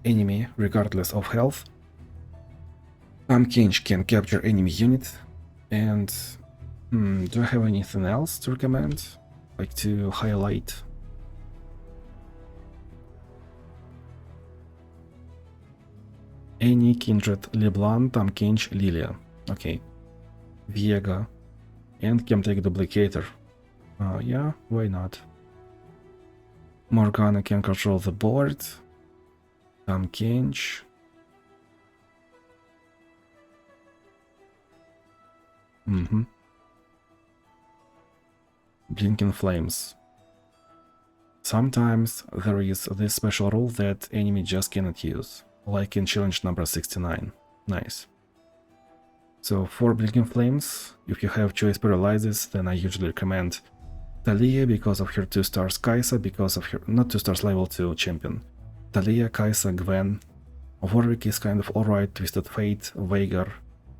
enemy regardless of health. TahmKench can capture enemy unit, and do I have anything else to recommend, like to highlight? Any, Kindred, LeBlanc, TahmKench, Lilia. Okay. Viega. And can take Duplicator. Yeah, why not? Morgana can control the board. TahmKench. Blinking Flames. Sometimes there is this special rule that enemy just cannot use, like in challenge number 69. Nice. So for Blinking Flames, if you have choice paralyzes, then I usually recommend Talia because of her 2 stars, Kaisa because of her not 2 stars level 2 champion. Talia, Kaisa, Gwen. Warwick is kind of alright, Twisted Fate, Veigar,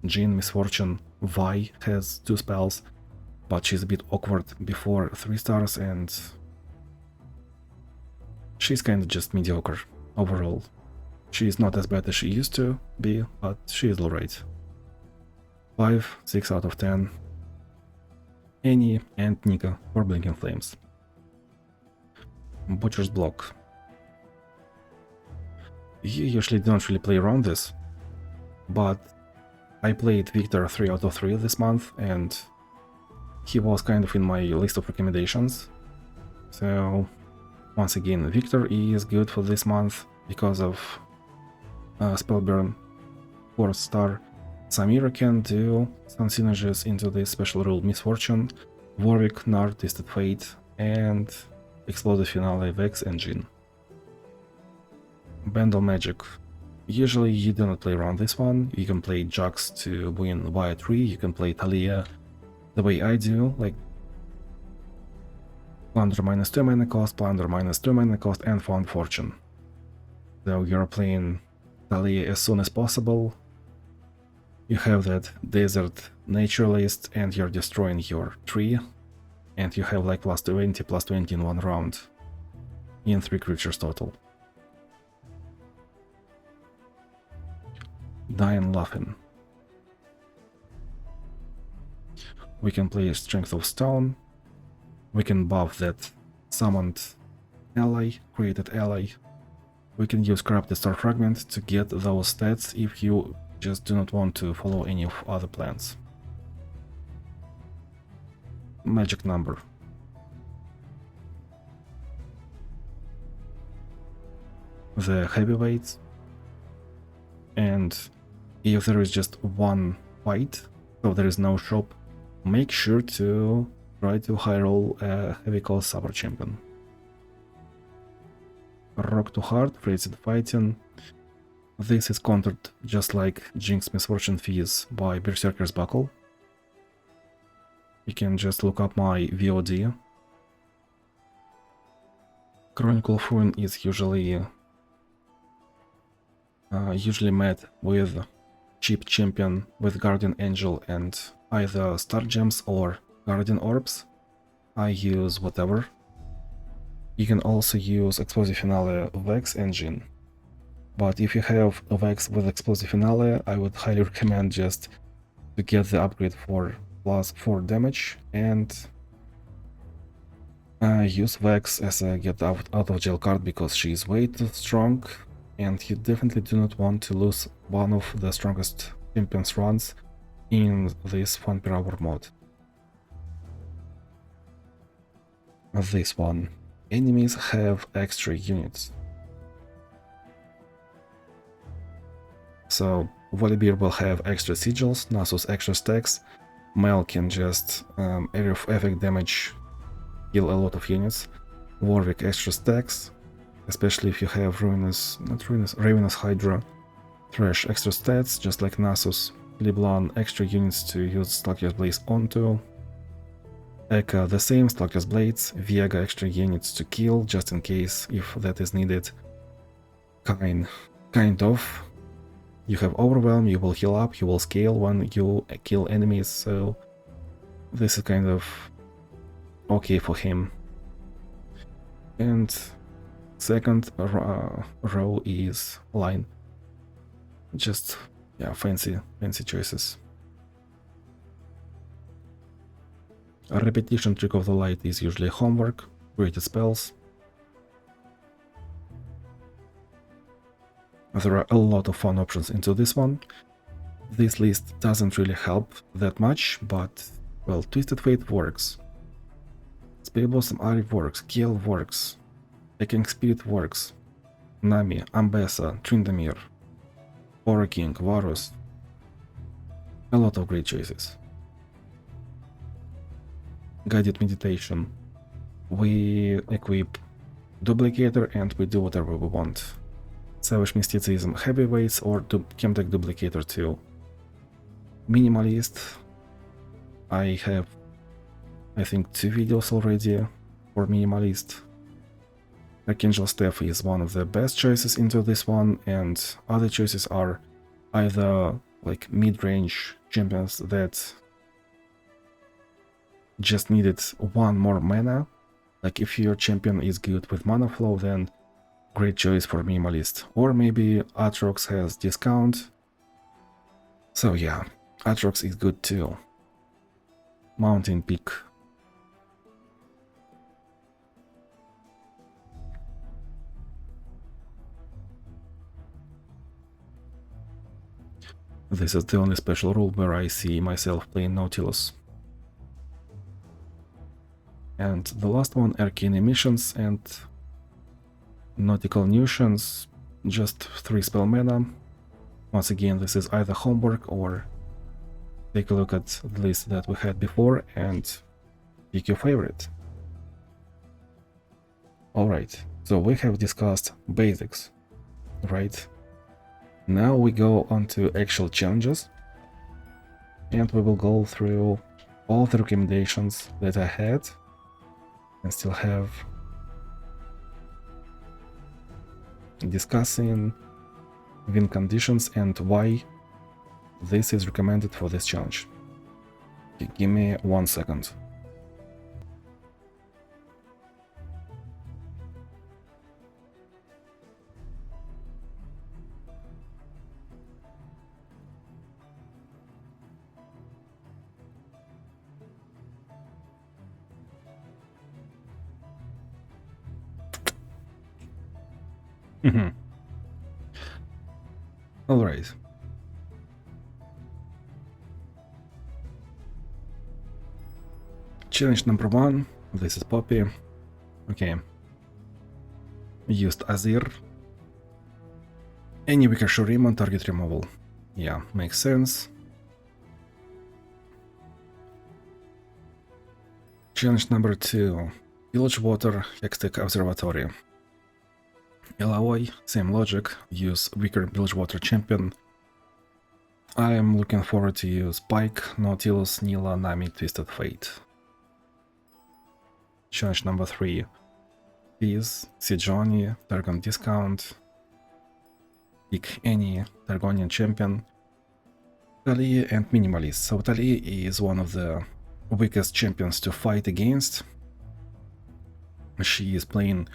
Jhin, Misfortune, Vi has 2 spells, but she's a bit awkward before 3 stars and she's kinda just mediocre overall. She's not as bad as she used to be, but she is alright. 5, 6 out of 10. Annie and Nika for Blinking Flames. Butcher's Block. You usually don't really play around this, but I played Viktor 3 out of 3 this month, and he was kind of in my list of recommendations. So once again, Viktor is good for this month because of Spellburn 4th star. Samira can do some synergies into this special rule. Misfortune, Warwick, Nard, Twisted Fate, and Explosive Finale, Vex, and Jhin. Bundle Magic. Usually you do not play around this one. You can play Jax to win via 3, you can play Talia the way I do, like Plunder -2 mana cost, Plunder -2 mana cost, and Found Fortune. So you're playing Talia as soon as possible. You have that Desert Naturalist and you're destroying your tree, and you have like +20 in 1 round in 3 creatures total. Dying Laughing. We can play Strength of Stone. We can buff that summoned ally, created ally. We can use Crafty Star Fragment to get those stats if you just do not want to follow any of other plans. Magic Number. The heavyweight. And if there is just one fight, so there is no shop, make sure to try to high roll a heavy cost Super Champion. Rock to Heart, Phrased Fighting. This is countered just like Jinx, Misfortune, Fizz by Berserker's Buckle. You can just look up my VOD. Chronicle of Ruin is usually met with cheap champion with Guardian Angel and either Star Gems or Guardian Orbs. I use whatever. You can also use Explosive Finale, Vex, and Jhin. But if you have a Vex with Explosive Finale, I would highly recommend just to get the upgrade for +4 damage and use Vex as a get out of jail card because she is way too strong, and you definitely do not want to lose one of the strongest champions runs in this 1 per hour mode. This one. Enemies have extra units. So Volibear will have extra sigils, Nasus extra stacks, Mel can just area of effect damage, kill a lot of units, Warwick extra stacks, especially if you have Ravenous Hydra, Thresh extra stats, just like Nasus, Leblanc extra units to use Sluggish Blaze onto, Eka the same, Sluggish Blades, Viega extra units to kill, just in case if that is needed. Kind of. You have Overwhelm, you will heal up, you will scale when you kill enemies, so this is kind of okay for him. And second row is line. Just, yeah, fancy choices. A repetition trick of the light is usually homework, created spells. There are a lot of fun options into this one. This list doesn't really help that much, but, well, Twisted Fate works. Spirit Blossom Ari works, Kiel works, Taking Spirit works, Nami, Ambessa, Tryndamere, Horror King, Varus. A lot of great choices. Guided Meditation. We equip Duplicator and we do whatever we want. Savage Mysticism, Heavyweights, or Chemtech Duplicator too. Minimalist. I have, I think, 2 videos already for Minimalist. Archangel Staff is one of the best choices into this one, and other choices are either like mid-range champions that just needed 1 more mana. Like if your champion is good with mana flow, then great choice for Minimalist. Or maybe Aatrox has discount. So yeah, Aatrox is good too. Mountain Peak. This is the only special rule where I see myself playing Nautilus. And the last one, Arcane Emissions and Nautical Nuisance, just 3 spell mana. Once again, this is either homework or take a look at the list that we had before and pick your favorite. Alright, so we have discussed basics, right? Now we go on to actual challenges, and we will go through all the recommendations that I had and still have, discussing win conditions and why this is recommended for this challenge. Okay, give me 1 second. All right. Challenge number 1. This is Poppy. Okay. Used Azir. Any weaker Shurim on target removal. Yeah, makes sense. Challenge number 2. Village Water, Hextech Observatory. Eloy, same logic, use weaker Bilgewater champion. I am looking forward to use Pike, Nautilus, Nila, Nami, Twisted Fate. Challenge number 3. Fizz, Sejuani, Targon discount. Pick any Targonian champion. Taliyah and Minimalist. So Taliyah is one of the weakest champions to fight against. She is playing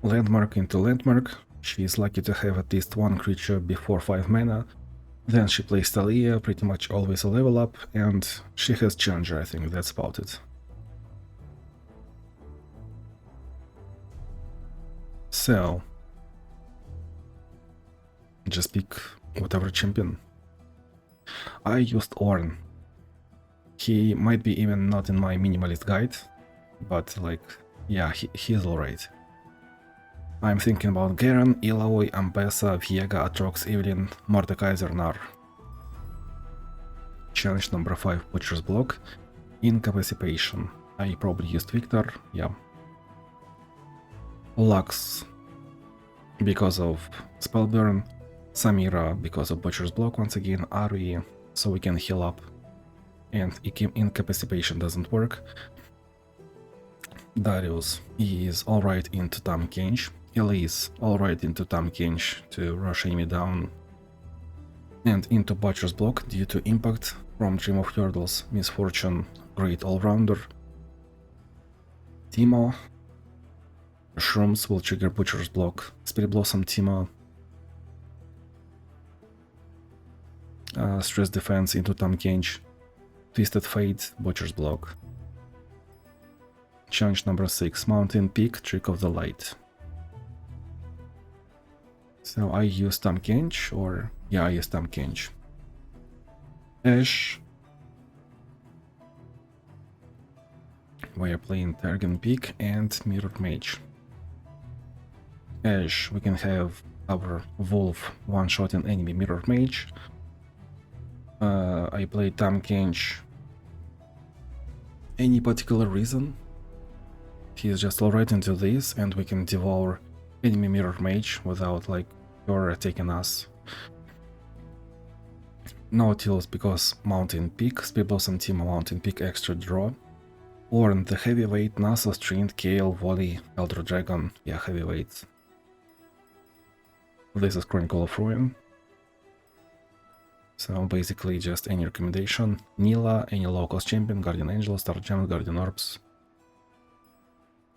Landmark into Landmark. She is lucky to have at least 1 creature before 5 mana. Then she plays Taliyah, pretty much always a level up, and she has Challenger, I think that's about it. So, just pick whatever champion. I used Ornn. He might be even not in my Minimalist guide, but like, Yeah, he's alright. I'm thinking about Garen, Illaoi, Ambessa, Viega, Atrox, Evelyn, Mordekaiser, Nar. Challenge number 5, Butcher's Block. Incapacitation. I probably used Viktor, yeah. Lux because of Spellburn. Samira because of Butcher's Block once again. Ari so we can heal up. And Incapacitation doesn't work. Darius is alright into TahmKench. Elise alright into TahmKench to rush enemy down. And into Butcher's Block due to impact from Dream of Hurdles, Misfortune, great all-rounder. Timo. Shrooms will trigger Butcher's Block. Spirit Blossom, Timo. Stress Defense into TahmKench. Twisted Fate, Butcher's Block. Challenge number 6, Mountain Peak, Trick of the Light. So I use TahmKench, or yeah, I use TahmKench. Ashe. We are playing Targon Peak and Mirror Mage. Ashe, we can have our Wolf one-shot an enemy Mirror Mage. I play TahmKench. Any particular reason? He is just alright into this, and we can devour enemy Mirror Mage without like her attacking us. Nautilus because Mountain Peak, Speed Blossom Timo, Mountain Peak extra draw. Ornn, the heavyweight, Nasus, Trinity, Kayle, Volley, Elder Dragon, yeah, heavyweight. This is Chronicle of Ruin. So basically just any recommendation. Nila, any low-cost champion, Guardian Angel, Star Gem, Guardian Orbs.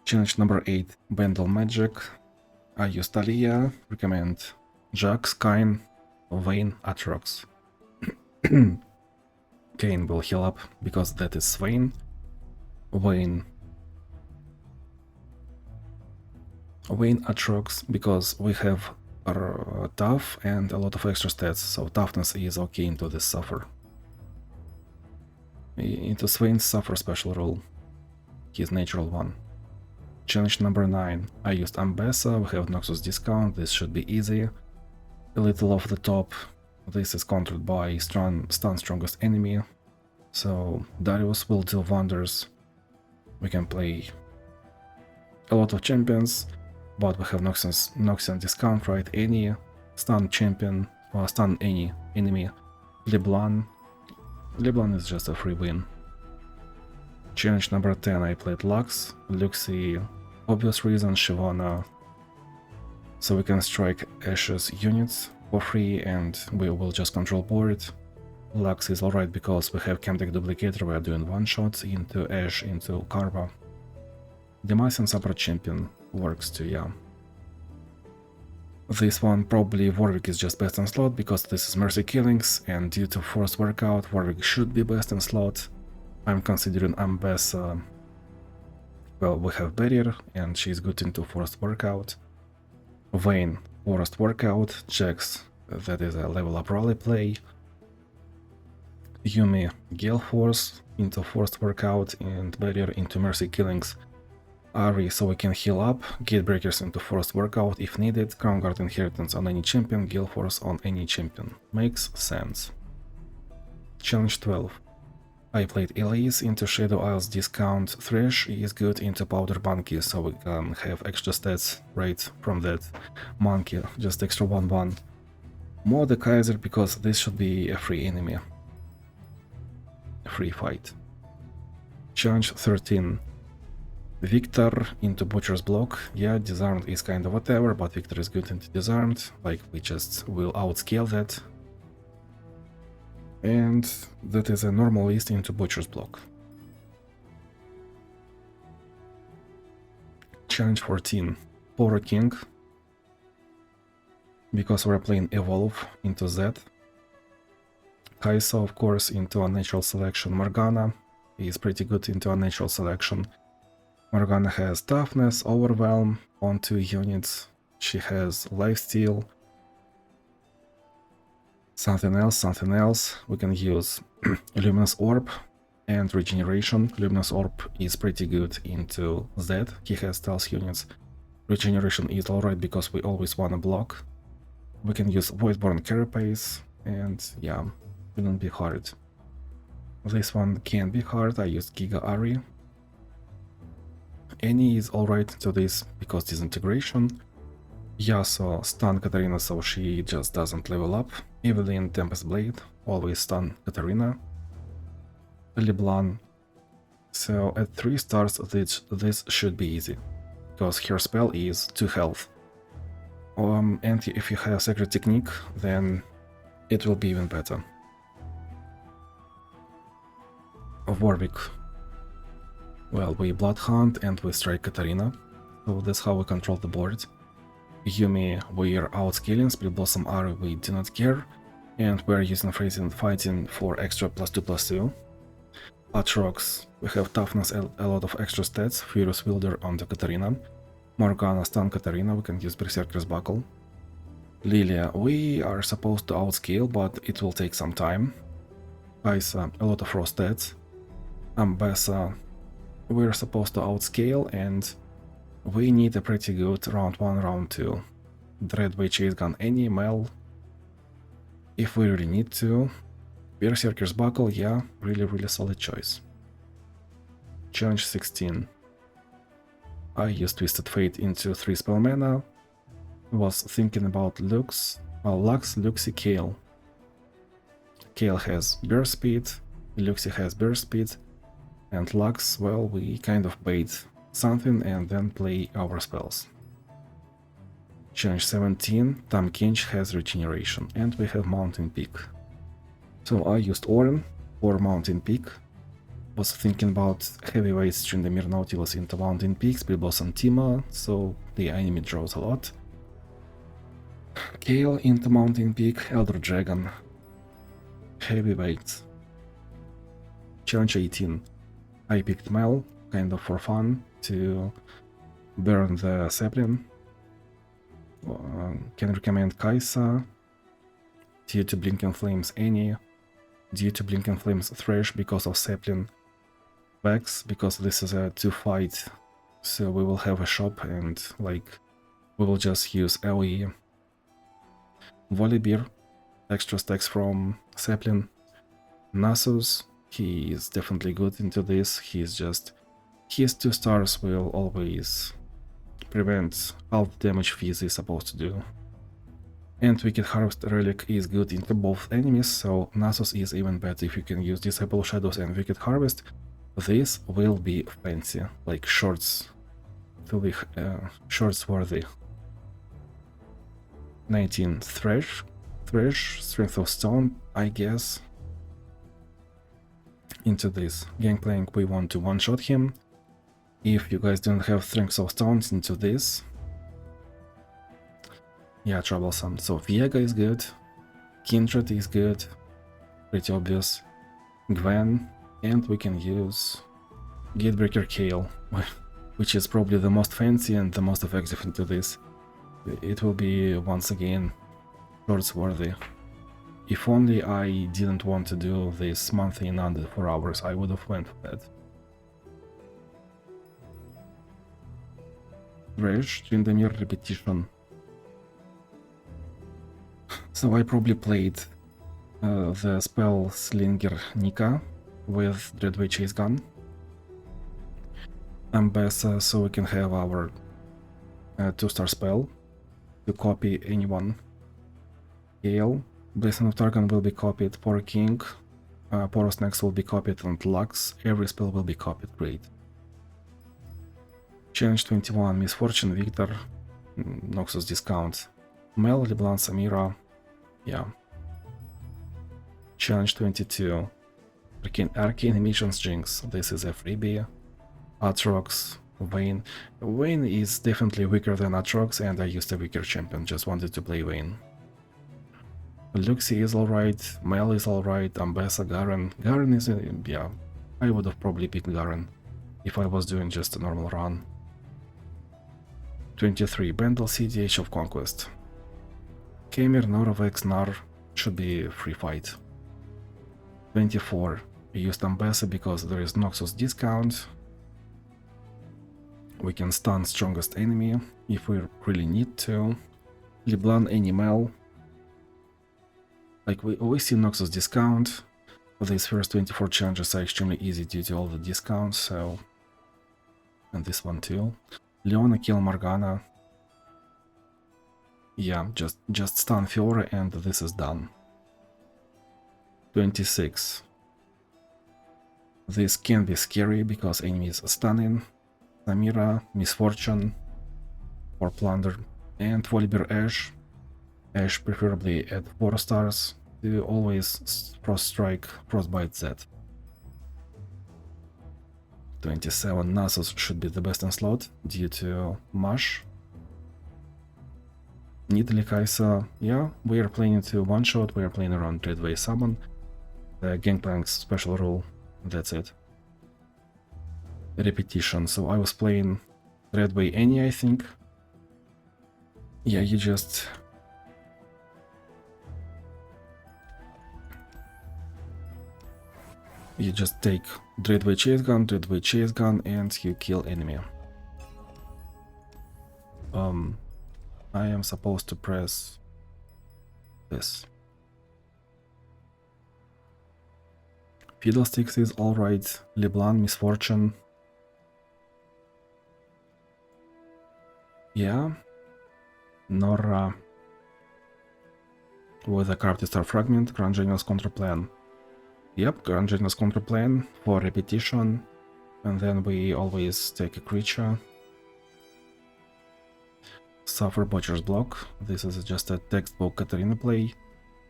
Challenge number 8, Bundle Magic. I use Talia, recommend Jax, Kain, Vayne, Atrox. Kain will heal up because that is Swain. Vayne, Atrox because we have tough and a lot of extra stats, so toughness is okay into this suffer. Into Swain's suffer special rule, his natural one. Challenge number 9, I used Ambessa, we have Noxus discount, this should be easy. A little off the top, this is countered by stun strongest enemy, so Darius will do wonders. We can play a lot of champions, but we have Noxian discount, right? Any stun champion, or stun any enemy. LeBlanc is just a free win. Challenge number 10, I played Lux, Luxie, obvious reason, Shyvana, so we can strike Ashe's units for free and we will just control board. Lux is alright because we have Chemtech Duplicator, we are doing one-shots into Ashe, into Karma. Demacian Support Champion works too, yeah. This one probably Warwick is just best in slot because this is Mercy Killings, and due to forced workout, Warwick should be best in slot. I'm considering Ambessa. Well, we have Barrier, and she's good into forced workout. Vayne, forced workout. Jax, that is a level up rally play. Yuumi, Gale Force into forced workout, and Barrier into Mercy Killings. Ari, so we can heal up, Gatebreakers into forced workout if needed, Crown Guard Inheritance on any champion, Gale Force on any champion. Makes sense. Challenge 12. I played Elise into Shadow Isles discount. Thresh is good into Powder Monkey, so we can have extra stats right from that monkey, just extra 1-1. Mordekaiser because this should be a free enemy. A free fight. Challenge 13. Viktor into Butcher's Block. Yeah, Disarmed is kind of whatever, but Viktor is good into Disarmed, like we just will outscale that. And that is a normal list into Butcher's Block. Challenge 14. Poro King. Because we're playing Evolve into Z. Kaisa, of course, into Unnatural Selection. Morgana is pretty good into Unnatural Selection. Morgana has Toughness, Overwhelm on 2 units. She has Lifesteal. Something else. We can use Luminous Orb And regeneration. Luminous Orb is pretty good into Z. He has stealth units. Regeneration is alright because we always wanna block. We can use Voidborn Carapace, and yeah, shouldn't be hard. This one can be hard. I used Giga Ari. Annie is alright to this because disintegration. Yasuo stun Katarina, so she just doesn't level up. Evelynn Tempest Blade, always stun Katarina. LeBlanc. So at 3 stars this should be easy, because her spell is 2 health. And if you have Sacred Technique, then it will be even better. Warwick. Well, we Blood Hunt and we strike Katarina, so that's how we control the board. Yumi, we are outscaling, Split Blossom Ari, we do not care, and we are using Freezing Fighting for extra +2/+2. Aatrox, we have Toughness, a lot of extra stats, Furious Wielder onto Katarina. Morgana stun Katarina, we can use Berserker's Buckle. Lilia, we are supposed to outscale, but it will take some time. Kaisa, a lot of raw stats. Ambessa, we're supposed to outscale, and we need a pretty good round 1, round 2. Dreadway Chase Gun Annie, Mel, if we really need to. Berserker's Buckle, yeah, really solid choice. Challenge 16. I used Twisted Fate into 3 spell mana. Was thinking about Lux, Luxie, Kayle. Kayle has burst speed, Luxie has burst speed, and Lux, well, we kind of bait something and then play our spells. Challenge 17, TahmKench has regeneration, and we have Mountain Peak. So I used Orin for Mountain Peak. Was thinking about heavyweights Tryndamere Nautilus into Mountain Peak, Split Blossom Tima, so the enemy draws a lot. Kayle into Mountain Peak, Elder Dragon. Heavyweights. Challenge 18. I picked Mel, kind of for fun, to burn the sapling. Can recommend Kaisa. Due to Blinking Flames Annie. Due to Blinking Flames Thresh because of sapling. Vex, because this is a 2-fight, so we will have a shop and like we will just use AoE. Volibear, extra stacks from sapling. Nasus, he is definitely good into this. His 2 stars will always prevent half the damage Fizz is supposed to do. And Wicked Harvest Relic is good into both enemies, so Nasus is even better if you can use Disciple Shadows and Wicked Harvest. This will be fancy, like shorts, to be shorts worthy. 19 Thresh, Strength of Stone, I guess. Into this Gangplank, we want to one-shot him. If you guys don't have Strength of Stones, into this. Yeah, troublesome. So Viega is good, Kindred is good, pretty obvious. Gwen, and we can use Gatebreaker Kayle, which is probably the most fancy and the most effective into this. It will be, once again, shorts worthy. If only I didn't want to do this monthly in under 4 hours, I would have went for that. Thresh, Tryndamere Repetition. So I probably played the spell Slinger Nika with Dreadway Chase Gun. Ambessa, so we can have our 2-star spell to copy anyone. Kayle, Blessing of Targon will be copied, Poor King, Porous Next will be copied, and Lux, every spell will be copied, great. Challenge 21, Misfortune, Viktor, Noxus Discount, Mel, LeBlanc, Samira, yeah. Challenge 22, Arcane Emissions Jinx, this is a freebie. Aatrox, Vayne. Vayne is definitely weaker than Aatrox, and I used a weaker champion, just wanted to play Vayne. Luxie is alright, Mel is alright, Ambessa, Garen. Garen is, yeah, I would have probably picked Garen if I was doing just a normal run. 23, Bendel City, Age of Conquest. Kemir, Noravex, Nar, should be free fight. 24, Use Ambassa because there is Noxus discount. We can stun strongest enemy if we really need to. LeBlanc Animal. Like we see Noxus discount. These first 24 challenges are extremely easy due to all the discounts, so... And this one too. Leona kill Morgana. Yeah, just stun Fiora and this is done. 26. This can be scary because enemies are stunning. Samira, Misfortune, or Plunder, and Volibear Ashe. Ashe preferably at 4 stars to always Frost Strike, Frostbite Z. 27. Nasus should be the best in slot due to Mash. Nidalee Kaisa, yeah, we are playing into one shot, we are playing around Dreadway Summon. The Gangplank's special rule, that's it. Repetition, so I was playing Dreadway Annie, I think. Yeah, you just... You just take Dreadway Chase Gun, and you kill enemy. I am supposed to press this. Fiddlesticks is alright, LeBlanc, Misfortune. Yeah. Nora with a Crafty Star Fragment, Grand Genius Contra Plan. Yep, Grand Genius Contra Plan for repetition, and then we always take a creature. Suffer Butcher's Block. This is just a textbook Katarina play.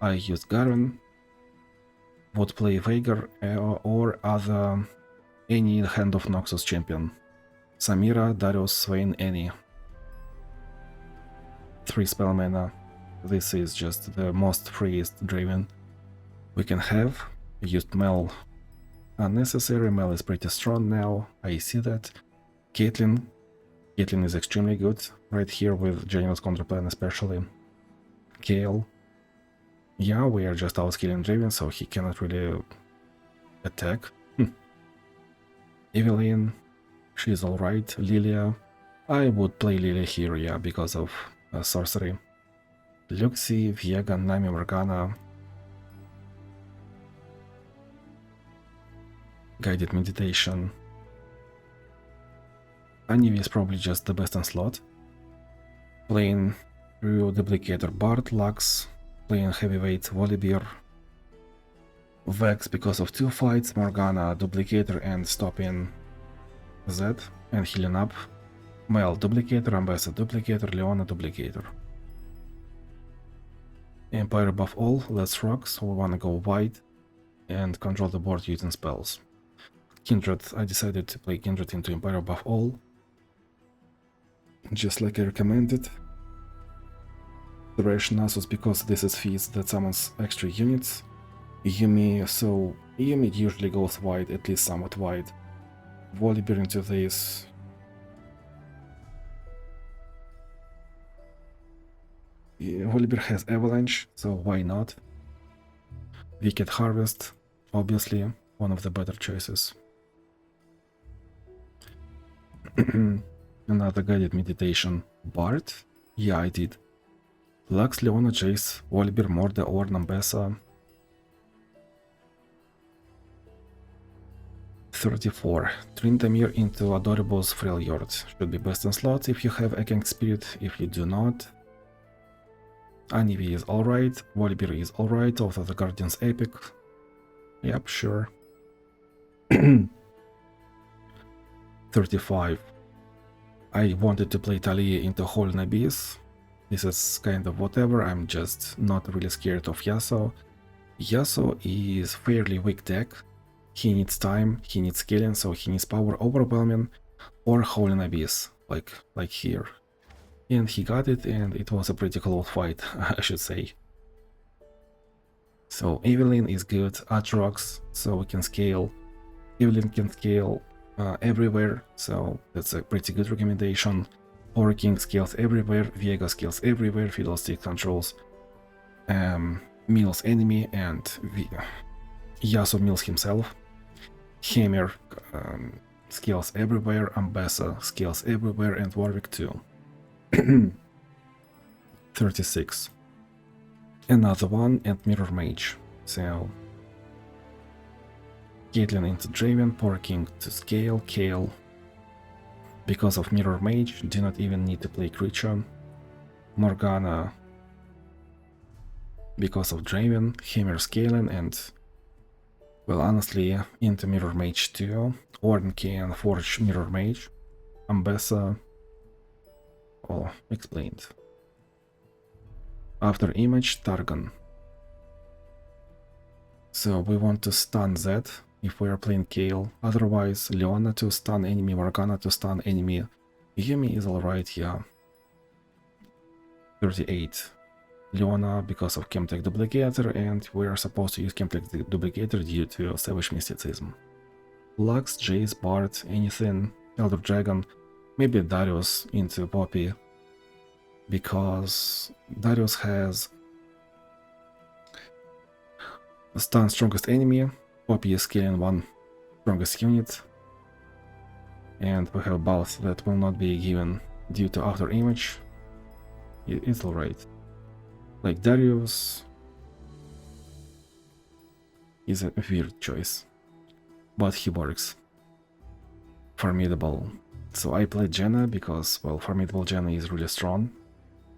I use Garen. Would play Veigar or other any Hand of Noxus champion. Samira, Darius, Swain, any. 3 spell mana. This is just the most freest Draven we can have. Used Mel unnecessary. Mel is pretty strong now. I see that. Caitlyn is extremely good right here with Genius Contraplan especially. Gale. Yeah, we are just outscaling Draven, so he cannot really attack. Evelyn, she's alright. Lilia. I would play Lilia here, yeah, because of sorcery. Luxie, Viega, Nami, Morgana. Guided Meditation. Anivi is probably just the best in slot. Playing through Duplicator Bard, Lux, playing Heavyweight Volibear, Vex because of 2 fights, Morgana, Duplicator and stopping Z and healing up. Mel, Duplicator, Ambassador, Duplicator, Leona, Duplicator. Empire above all, let's rock, so we wanna go wide and control the board using spells. Kindred, I decided to play Kindred into Empire above all, just like I recommended. Thresh Nasus because this is Fizz that summons extra units. Yuumi, so Yuumi usually goes wide, at least somewhat wide. Volibear into this. Yeah, Volibear has Avalanche, so why not? Wicked Harvest, obviously, one of the better choices. Another Guided Meditation. Bard? Yeah, I did. Lux, Leona, Jace, Volibear, Morda, or Nambessa. 34. Tryndamere into Adoribus, Freljord. Should be best in slot if you have Eking Spirit, if you do not. Anivi is alright, Volibear is alright, also the Guardian's Epic. Yep, sure. 35. I wanted to play Talia into Holy Abyss. This is kind of whatever, I'm just not really scared of Yasuo. Yasuo is fairly weak deck. He needs time, he needs scaling, so he needs power overwhelming or Holy Abyss, like here. And he got it, and it was a pretty close fight, I should say. So Evelyn is good, Aatrox, so we can scale. Evelyn can scale everywhere, so that's a pretty good recommendation. Horror King scales everywhere, Viega scales everywhere, Fiddlestick controls Mills enemy, and Yasuo mills himself. Hammer skills everywhere, Ambessa skills everywhere, and Warwick too. 36. Another one, and Mirror Mage. So Caitlyn into Draven, Porking to scale, Kale. Because of Mirror Mage, do not even need to play creature. Morgana because of Draven, Hammer scaling, and well, honestly, into Mirror Mage too. Ornn can forge Mirror Mage. Ambessa, oh, explained. Afterimage, Targon. So we want to stun that if we are playing Kale. Otherwise, Leona to stun enemy, Morgana to stun enemy. Yuumi is alright, yeah. 38. Leona because of Chemtech Duplicator, and we are supposed to use Chemtech Duplicator due to Savage Mysticism. Lux, Jace, Bard, anything, Elder Dragon, maybe Darius into Poppy, because Darius has stun strongest enemy, Poppy is killing one strongest unit, and we have both that will not be given due to Afterimage. It's alright. Like Darius is a weird choice, but he works. Formidable. So I played Janna because, well, Formidable Janna is really strong.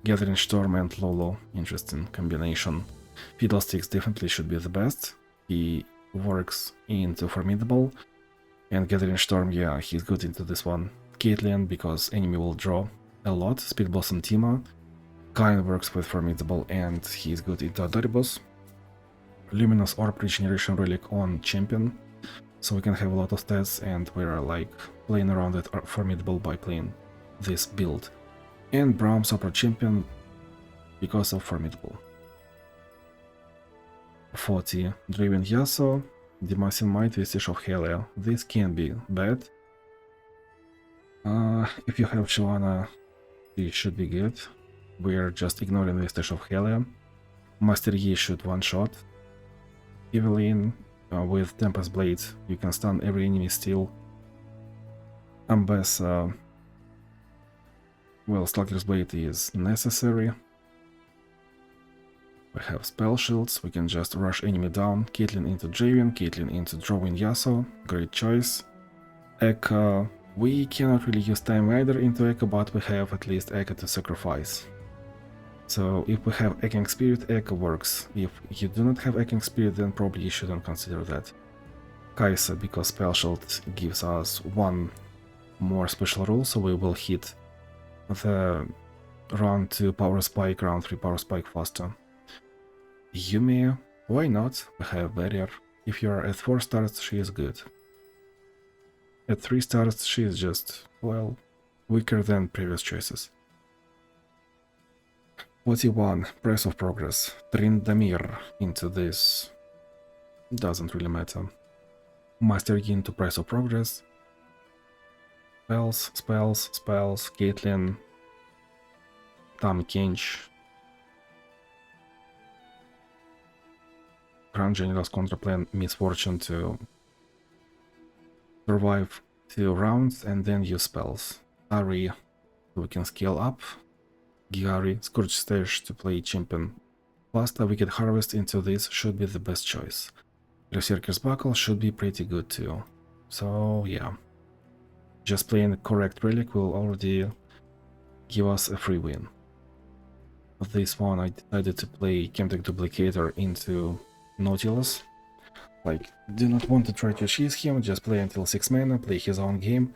Gathering Storm and Lulu, interesting combination. Fiddlesticks definitely should be the best. He works into Formidable, and Gathering Storm, yeah, he's good into this one. Caitlyn, because enemy will draw a lot. Speed Blossom Tima. Kain works with Formidable, and he's good into Adoribus. Luminous Orb Regeneration Relic on Champion, so we can have a lot of stats, and we're like playing around with Formidable by playing this build. And Braum Super Champion because of Formidable. 40. Draven Yasuo, Demacian Might, Vestige of Irelia. This can be bad. If you have Shyvana, it should be good. We're just ignoring Vestige of Irelia. Master Yi should one-shot. Evelyn, with Tempest Blade, you can stun every enemy still. Ambessa, well, Stalker's Blade is necessary. We have spell shields, we can just rush enemy down. Caitlyn into Draven, Caitlyn into Drawing Yasuo, great choice. Echo, we cannot really use Time Rider into Echo, but we have at least Echo to sacrifice. So if we have Echoing Spirit, Echo works. If you do not have Echoing Spirit, then probably you shouldn't consider that. Kaisa, because Spell Shield gives us one more special rule, so we will hit the round 2 Power Spike, round 3 Power Spike faster. Yuumi, why not? We have Barrier. If you are at 4 stars, she is good. At 3 stars, she is just, well, weaker than previous choices. 41. Price of Progress. Tryndamere into this. Doesn't really matter. Master Yi into Price of Progress. Spells, spells, spells. Caitlyn. TahmKench. Grand General's Contraplan Misfortune to survive 2 rounds and then use spells. Ari, we can scale up. Gihari, Scourge Stash to play Champion. Last a Wicked Harvest into this should be the best choice. Berserker's Buckle should be pretty good too. So yeah, just playing the correct relic will already give us a free win. With this one I decided to play Chemtech Duplicator into Nautilus. Like, do not want to try to cheese him, just play until 6 mana, play his own game.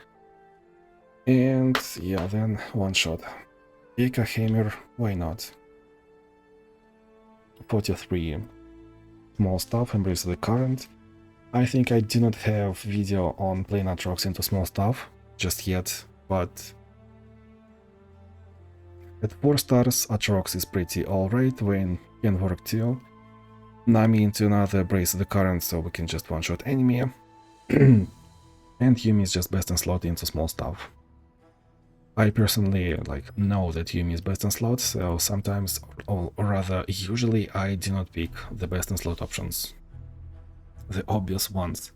And yeah, then one shot. Eka Hammer, why not? 43. Small stuff, Embrace the Current. I think I do not have video on playing Atrox into small stuff just yet, but at 4 stars Atrox is pretty alright, Vayne can work too. Nami into another Brace the Current, so we can just one-shot enemy. And Yuumi is just best in slot into small stuff. I personally know that Yuumi is best in slot, so sometimes, or rather usually, I do not pick the best in slot options. The obvious ones.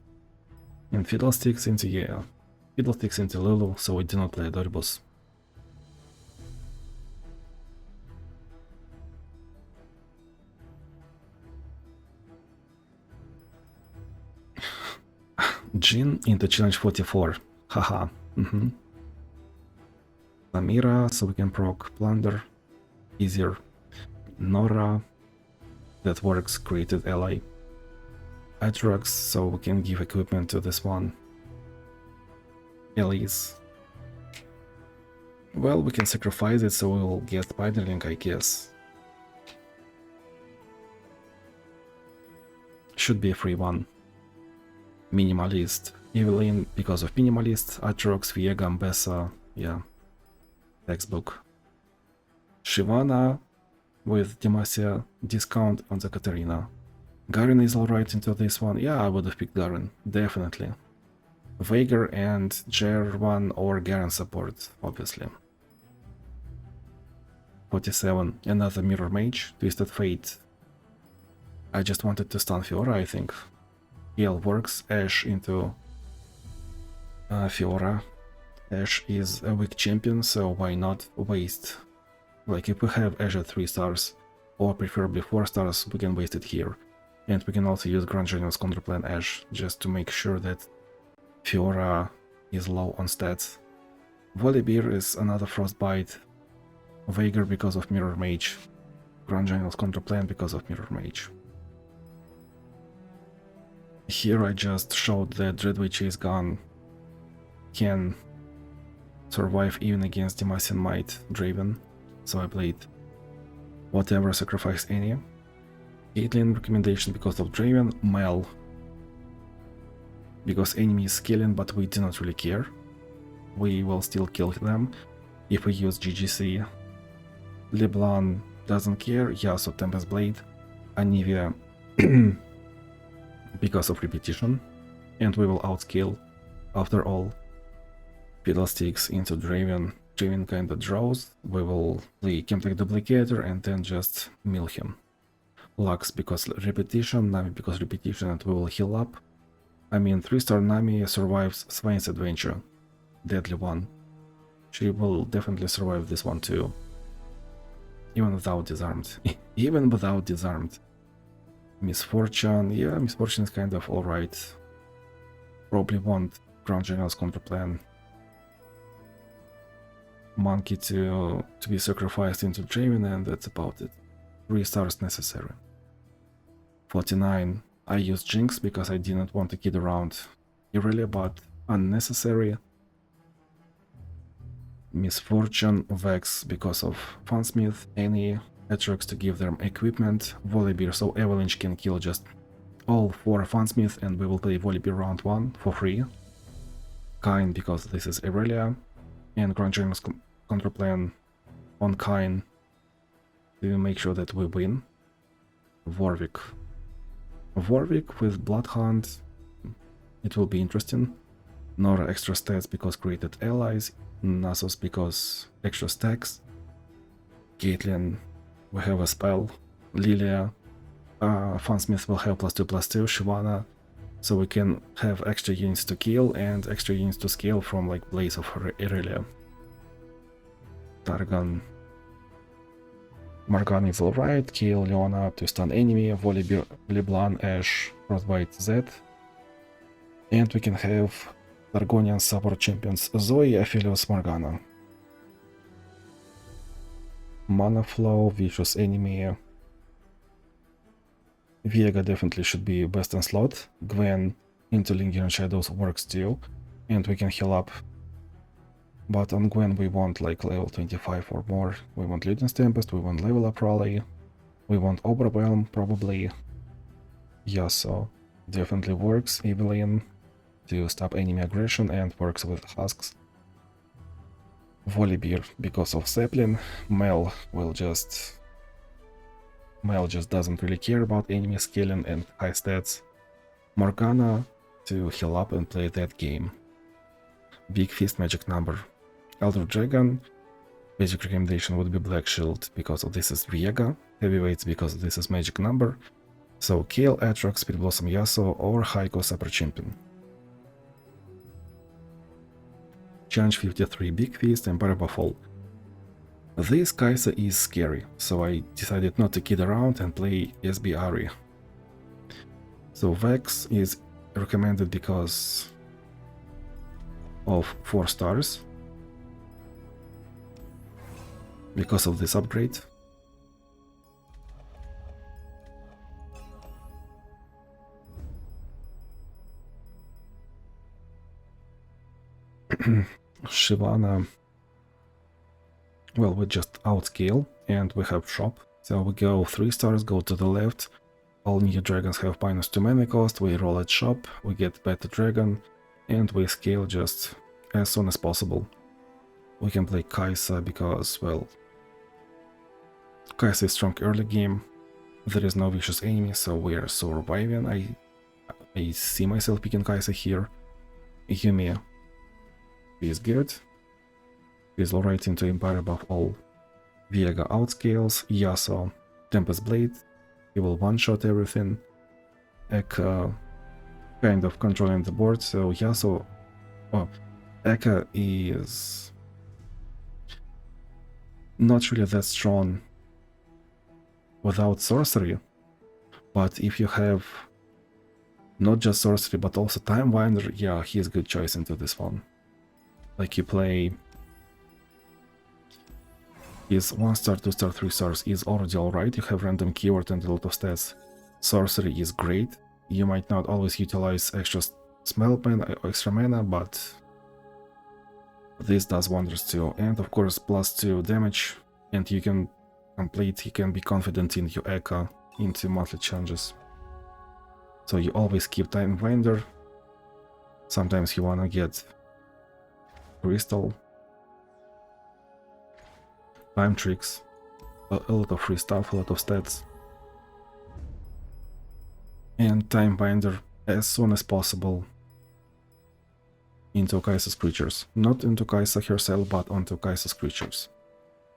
And Fiddlesticks into, yeah, Fiddlesticks into Lulu, so we do not play Adoribus. Jin into challenge 44, haha. Samira, so we can proc Plunder, easier. Nora, that works, created ally. Atrox, so we can give equipment to this one. Elise. Well, we can sacrifice it, so we'll get Spiderling, I guess. Should be a free one. Minimalist. Evelyn, because of Minimalist. Atrox, Viega, Mbessa, yeah. Textbook. Shivana, with Demacia, discount on the Katarina. Garen is alright into this one. Yeah, I would have picked Garen, definitely. Veigar and Jer1 or Garen support, obviously. 47, another Mirror Mage, Twisted Fate. I just wanted to stun Fiora, I think. Heal works, Ashe into Fiora. Ashe is a weak champion, so why not waste? Like, if we have Ashe at 3 stars, or preferably 4 stars, we can waste it here. And we can also use Grand General's Counterplan Ashe, just to make sure that Fiora is low on stats. Volibear is another Frostbite. Veigar because of Mirror Mage. Grand General's Counterplan because of Mirror Mage. Here I just showed that Dreadway Chase Gun can survive even against Demacian Might Draven, so I played whatever, sacrifice any. Caitlyn recommendation because of Draven, Mel because enemy is killing but we do not really care. We will still kill them if we use GGC. LeBlanc doesn't care, Yasuo Tempest Blade, Anivia because of repetition, and we will outscale after all. Fiddlesticks into Draven. Draven kinda draws, we will play Chemtech Duplicator and then just mill him. Lux because repetition, Nami because repetition, and we will heal up. I mean, 3-star Nami survives Swain's adventure. Deadly one. She will definitely survive this one too. Even without disarmed. Even without disarmed. Misfortune, yeah, Misfortune is kind of alright. Probably want Grand General's Counterplan. Monkey to be sacrificed into Draven, and that's about it. 3 stars necessary. 49, I used Jinx because I didn't want to kid around Irelia, but unnecessary. Misfortune, Vex because of Fansmith, any Atrox to give them equipment, Volibear so Avalanche can kill just all 4 Fansmith and we will play Volibear round 1 for free. Kain because this is Irelia, and Grand General's Counterplan on Kain to make sure that we win. Warwick with Bloodhound, it will be interesting. Nora extra stats because created allies, Nasus because extra stacks. Caitlyn, we have a spell. Lilia, Fansmith will have +2/+2. Shyvana, so we can have extra units to kill and extra units to scale from like Blaze of Irelia. Targon, Morgana is alright, kill Leona to stun enemy, Volibear, LeBlanc, Ashe, Frostbite Z. And we can have Targonian support champions Zoe, Aphelios, Morgana. Mana flow, vicious enemy. Viega definitely should be best in slot. Gwen into Lingering Shadows works too, and we can heal up. But on Gwen we want like level 25 or more. We want Luden's Tempest, we want level up Raleigh, we want Overwhelm probably. Yasuo definitely works. Evelyn to stop enemy aggression and works with husks. Volibear because of Zeppelin. Mel just doesn't really care about enemy scaling and high stats. Morgana to heal up and play that game. Big Fist magic number. Elder Dragon, basic recommendation would be Black Shield because this is Viega. Heavyweights because this is magic number. So Kale, Atrox, Speed Blossom Yasuo or Haiko Super Champion. Challenge 53, Big Fist, Empire Buffalo. This Kaisa is scary, so I decided not to kid around and play SB Ari. So Vex is recommended because of 4 stars, because of this upgrade. Shyvana, well, we just outscale and we have shop, so we go 3 stars, go to the left. All new dragons have -2 mana cost, we roll at shop, we get better dragon, and we scale just as soon as possible. We can play Kaisa because, well, Kaisa is strong early game, there is no vicious enemy, so we are surviving. I see myself picking Kaisa here. Yuumi is good. He's alright into Empire above all. Viega outscales, Yasuo, Tempest Blade, he will one-shot everything. Eka kind of controlling the board, so Yasuo... Oh, Eka is not really that strong without sorcery, but if you have not just sorcery but also Timewinder, yeah, he's a good choice into this one. Like you play his 1 star, 2 star, 3 stars is already alright, you have random keyword and a lot of stats. Sorcery is great, you might not always utilize extra mana, but this does wonders too. And of course +2 damage, and you can be confident in your Eka into monthly challenges. So you always keep Timewinder, sometimes you wanna get Crystal, Time Tricks, a lot of free stuff, a lot of stats. And Timewinder as soon as possible into Kaisa's creatures. Not into Kaisa herself, but onto Kaisa's creatures.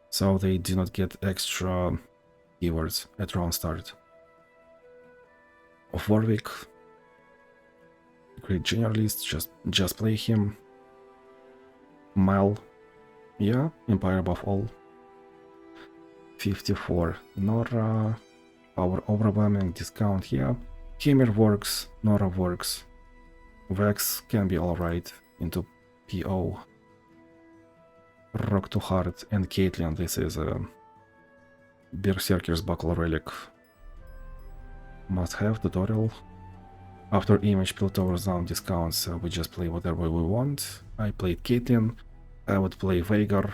So they do not get extra keywords at round start. Of Warwick, great generalist, just play him. Mile, yeah, Empire above all. 54, Nora, power overwhelming, discount, yeah. Hammer works, Nora works. Vex can be alright into PO. Rock to Heart and Caitlyn, this is a Berserker's Buckle relic. Must have tutorial. Afterimage Piltover Zone discounts, so we just play whatever we want. I played Caitlyn, I would play Veigar.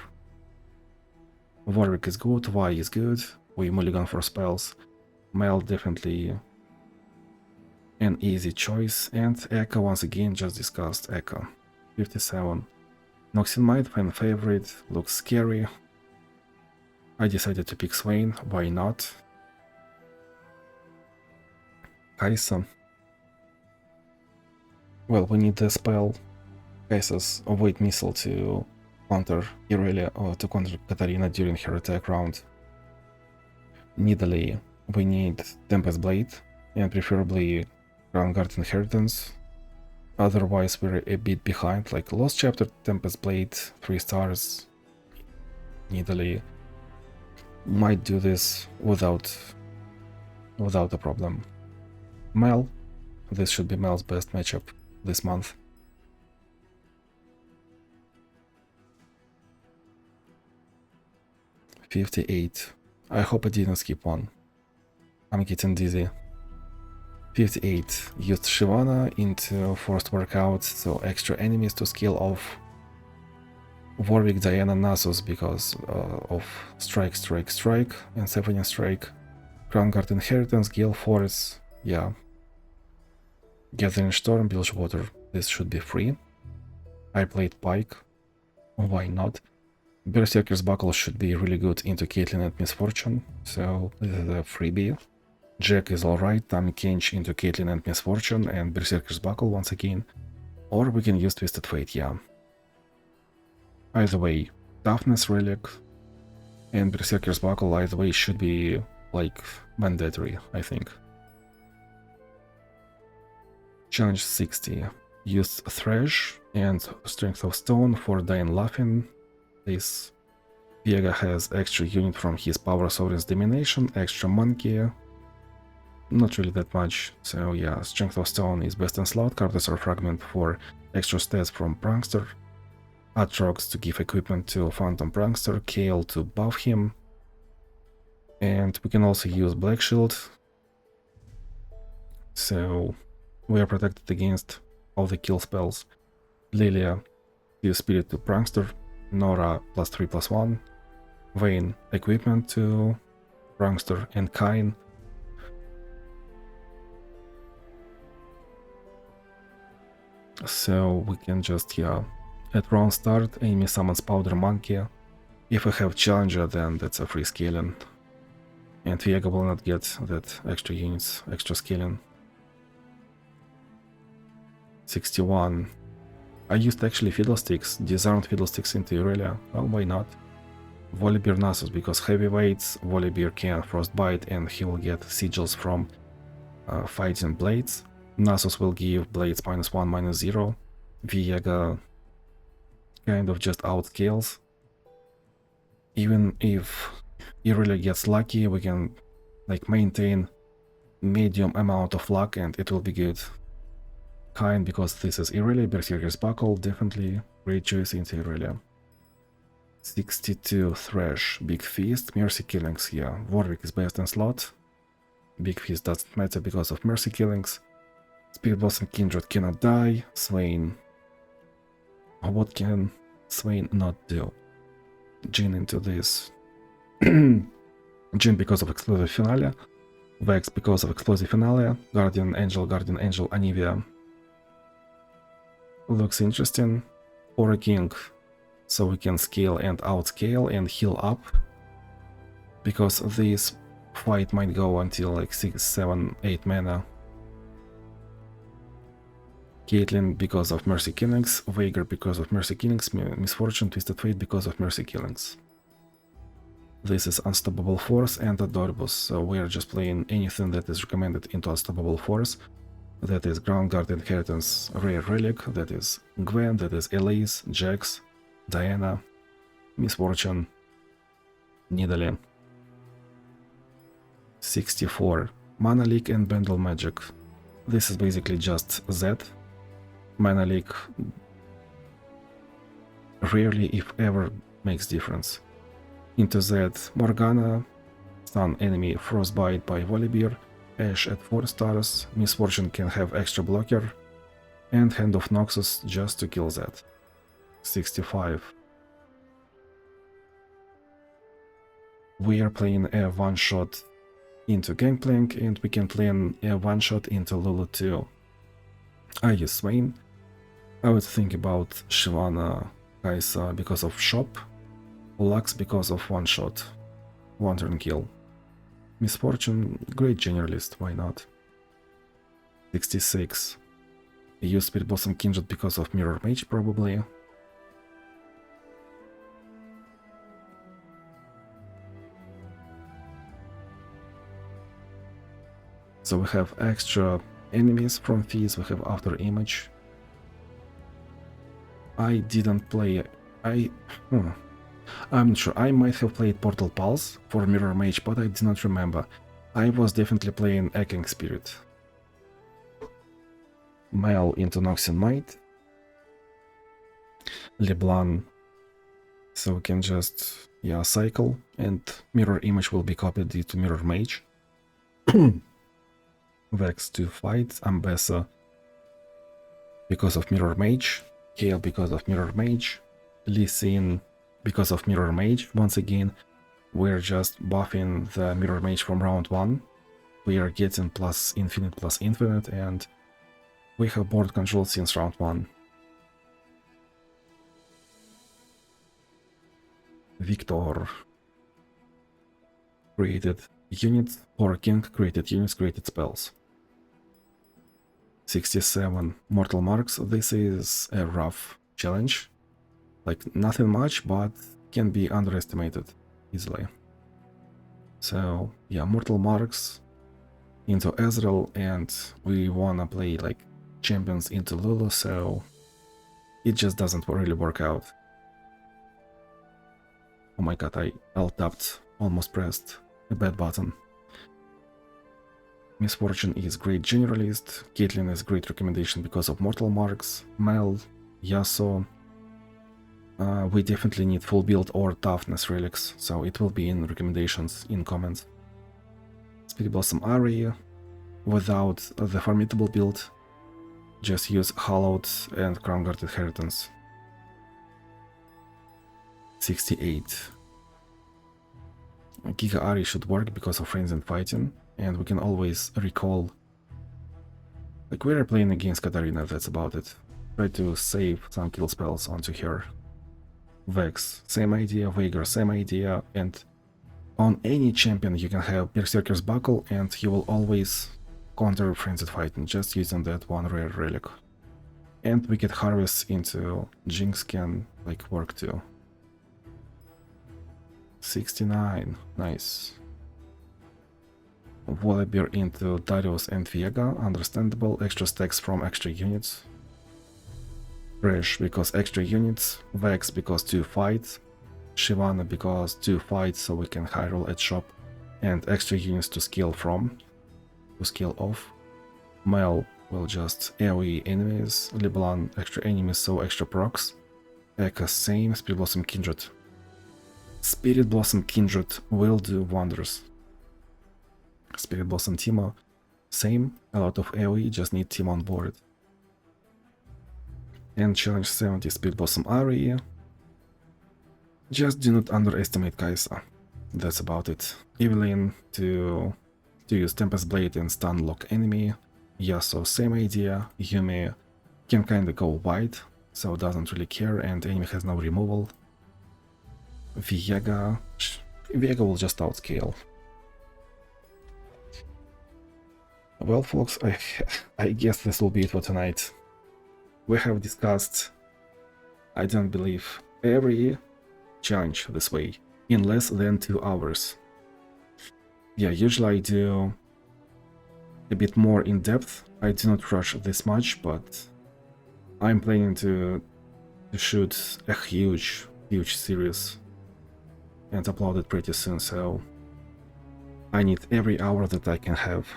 Warwick is good, Y is good, we mulligan for spells. Mel definitely an easy choice, and Eka once again, just discussed Eka. 57. Demacian Might, fan favorite, looks scary. I decided to pick Swain, why not? Kaisa. Well, we need the spell Kaisa's Avoid Missile to counter Irelia or to counter Katarina during her attack round. Nidalee, we need Tempest Blade and preferably Crown Guard Inheritance. Otherwise we're a bit behind, like Lost Chapter, Tempest Blade, 3 stars. Nidalee might do this without a problem. Mel, this should be Mel's best matchup this month. $58. I hope I didn't skip one. I'm getting dizzy. 58. Used Shyvana into forced workout, so extra enemies to skill off. Warwick, Diana, Nasus because of Strike, Strike, Strike, and 7 Strike. Crown Guard Inheritance, Gale Force, yeah. Gathering Storm, Bilgewater, this should be free. I played Pike, why not? Berserker's Buckle should be really good into Caitlyn and Misfortune, so this is a freebie. Jack is alright, TahmKench into Caitlyn and Misfortune, and Berserker's Buckle once again. Or we can use Twisted Fate, yeah. Either way, Toughness Relic and Berserker's Buckle either way should be, like, mandatory, I think. Challenge 60. Used Thresh, And Strength of Stone for Dying Laughing. This Viega has extra unit from his Power Sovereign's Domination, extra Monkey. Not really that much, so yeah, Strength of Stone is best in slot, Cartesser Fragment for extra stats from Prankster, Atrox to give equipment to Phantom Prankster, Kale to buff him, and we can also use Black Shield, so we are protected against all the kill spells. Lilia gives Spirit to Prankster, Nora +3/+1, Vayne equipment to Prankster, and Kain so we can just, yeah, at round start, enemy summons Powder Monkey. If we have Challenger, then that's a free scaling. And Viega will not get that extra units, extra scaling. 61. I used actually Fiddlesticks, disarmed Fiddlesticks into Irelia. Well, why not? Volibear Nasus, because heavyweights, Volibear can Frostbite and he will get sigils from fighting Blades. Nasus will give Blades -1, -0. Viega kind of just outscales. Even if Irelia gets lucky, we can like maintain medium amount of luck and it will be good. Kain, because this is Irelia, Berserker's Buckle, definitely great choice into Irelia. 62 Thresh, Big Feast, Mercy Killings, yeah, Warwick is best in slot. Big Feast doesn't matter because of Mercy Killings. Spirit Blossom Kindred cannot die. Swain. What can Swain not do? Jhin into this. Jhin because of Explosive Finale. Vex because of Explosive Finale. Guardian Angel, Anivia. Looks interesting. Aura King, so we can scale and outscale and heal up. Because this fight might go until like 6, 7, 8 mana. Caitlyn because of Mercy Killings, Veigar because of Mercy Killings, Misfortune, Twisted Fate because of Mercy Killings. This is Unstoppable Force and Adoribus, so we are just playing anything that is recommended into Unstoppable Force. That is Groundguard Inheritance Rare Relic, that is Gwen, that is Elise, Jax, Diana, Misfortune, Nidalee. 64. Mana Leak and Bundle Magic. This is basically just Z. Mana Leak rarely, if ever, makes difference. Into Z, Morgana, Stun enemy Frostbite by Volibear, Ashe at 4 stars, Misfortune can have extra blocker, and Hand of Noxus just to kill Z. 65. We are playing a one-shot into Gangplank, and we can play a one-shot into Lulu too. I use Swain. I would think about Shyvana, Kaisa because of Shop, Lux because of one-shot, one-turn kill. Misfortune, great generalist, why not? 66. Use Spirit Blossom Kindred because of Mirror Mage, probably. So we have extra enemies from Fizz, we have Afterimage. I didn't play... I'm not sure, I might have played Portal Pulse for Mirror Mage, but I did not remember. I was definitely playing Echoing Spirit. Mel into Demacian Might. LeBlanc. So we can just, yeah, cycle, and Mirror Image will be copied into Mirror Mage. Vex to fight, Ambessa because of Mirror Mage, Kale because of Mirror Mage, Lee Sin because of Mirror Mage. Once again, we're just buffing the Mirror Mage from round 1. We are getting plus infinite, and we have board control since round 1. Viktor created units, or King created units, created spells. 67. Mortal Marks. This is a rough challenge. Like, nothing much, but can be underestimated easily. So, yeah, Mortal Marks into Ezreal, and we wanna play, like, champions into Lulu, so it just doesn't really work out. Oh my god, I alt-tapped, almost pressed a bad button. Misfortune is great generalist, Caitlyn is great recommendation because of Mortal Marks, Mel, Yasuo. We definitely need full build or toughness relics, so it will be in recommendations in comments. Speed Blossom Irelia, without the formidable build, just use Hallowed and Crownguard Inheritance. 68. Giga Ari should work because of Friends and Fighting, and we can always recall. Like, we are playing against Katarina, that's about it. Try to save some kill spells onto her. Vex, same idea, Veigar, same idea, and on any champion you can have Berserker's Buckle and he will always counter Frenzied Fighting just using that one rare relic. And Wicked Harvest into Jinx can like work too. 69, nice. Volibear into Darius and Viega, understandable, extra stacks from extra units. Thresh because extra units, Vex because 2 fights, Shyvana because 2 fights so we can high roll at shop, and extra units to scale from, to scale off. Mel will just AoE enemies, Liblan extra enemies so extra procs, Eka same, Spirit Blossom Kindred. Spirit Blossom Kindred will do wonders. Spirit Blossom Teemo, same, a lot of AoE, just need team on board. And challenge 70 Spirit Blossom Irelia. Just do not underestimate Kaisa. That's about it. Evelyn to use Tempest Blade and stun lock enemy. Yasuo same idea. Yuumi can kinda go wide, so doesn't really care and enemy has no removal. Viega will just outscale. Well folks, I guess this will be it for tonight. We have discussed, I don't believe, every challenge this way in less than 2 hours. Yeah, usually I do a bit more in depth. I do not rush this much, but I'm planning to shoot a huge series and upload it pretty soon, so I need every hour that I can have.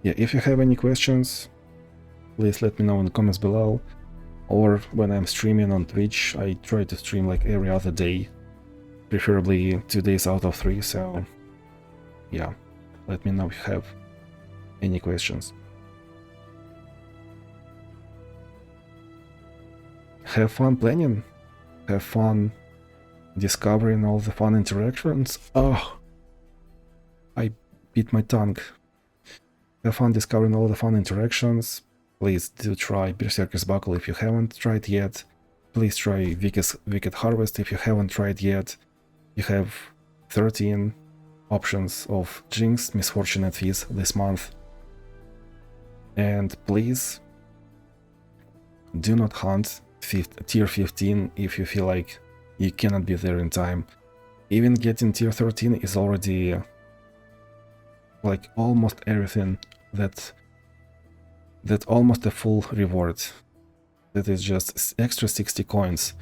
Yeah, if you have any questions, please let me know in the comments below, or when I'm streaming on Twitch. I try to stream like every other day, preferably 2 days out of 3, so yeah, let me know if you have any questions. Have fun planning, have fun discovering all the fun interactions. Oh, I bit my tongue. Have fun discovering all the fun interactions. Please do try Berserker's Buckle if you haven't tried yet. Please try Wicked Harvest if you haven't tried yet. You have 13 options of Jinx, Misfortune and Fizz this month. And please do not hunt tier 15 if you feel like you cannot be there in time. Even getting tier 13 is already like almost everything that almost a full reward. That is just extra 60 coins,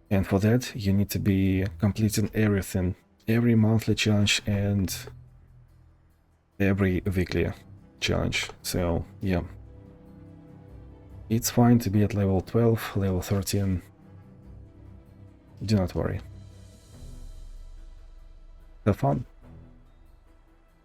and for that you need to be completing everything, every monthly challenge and every weekly challenge. So yeah, it's fine to be at level 12, level 13, do not worry. Have fun.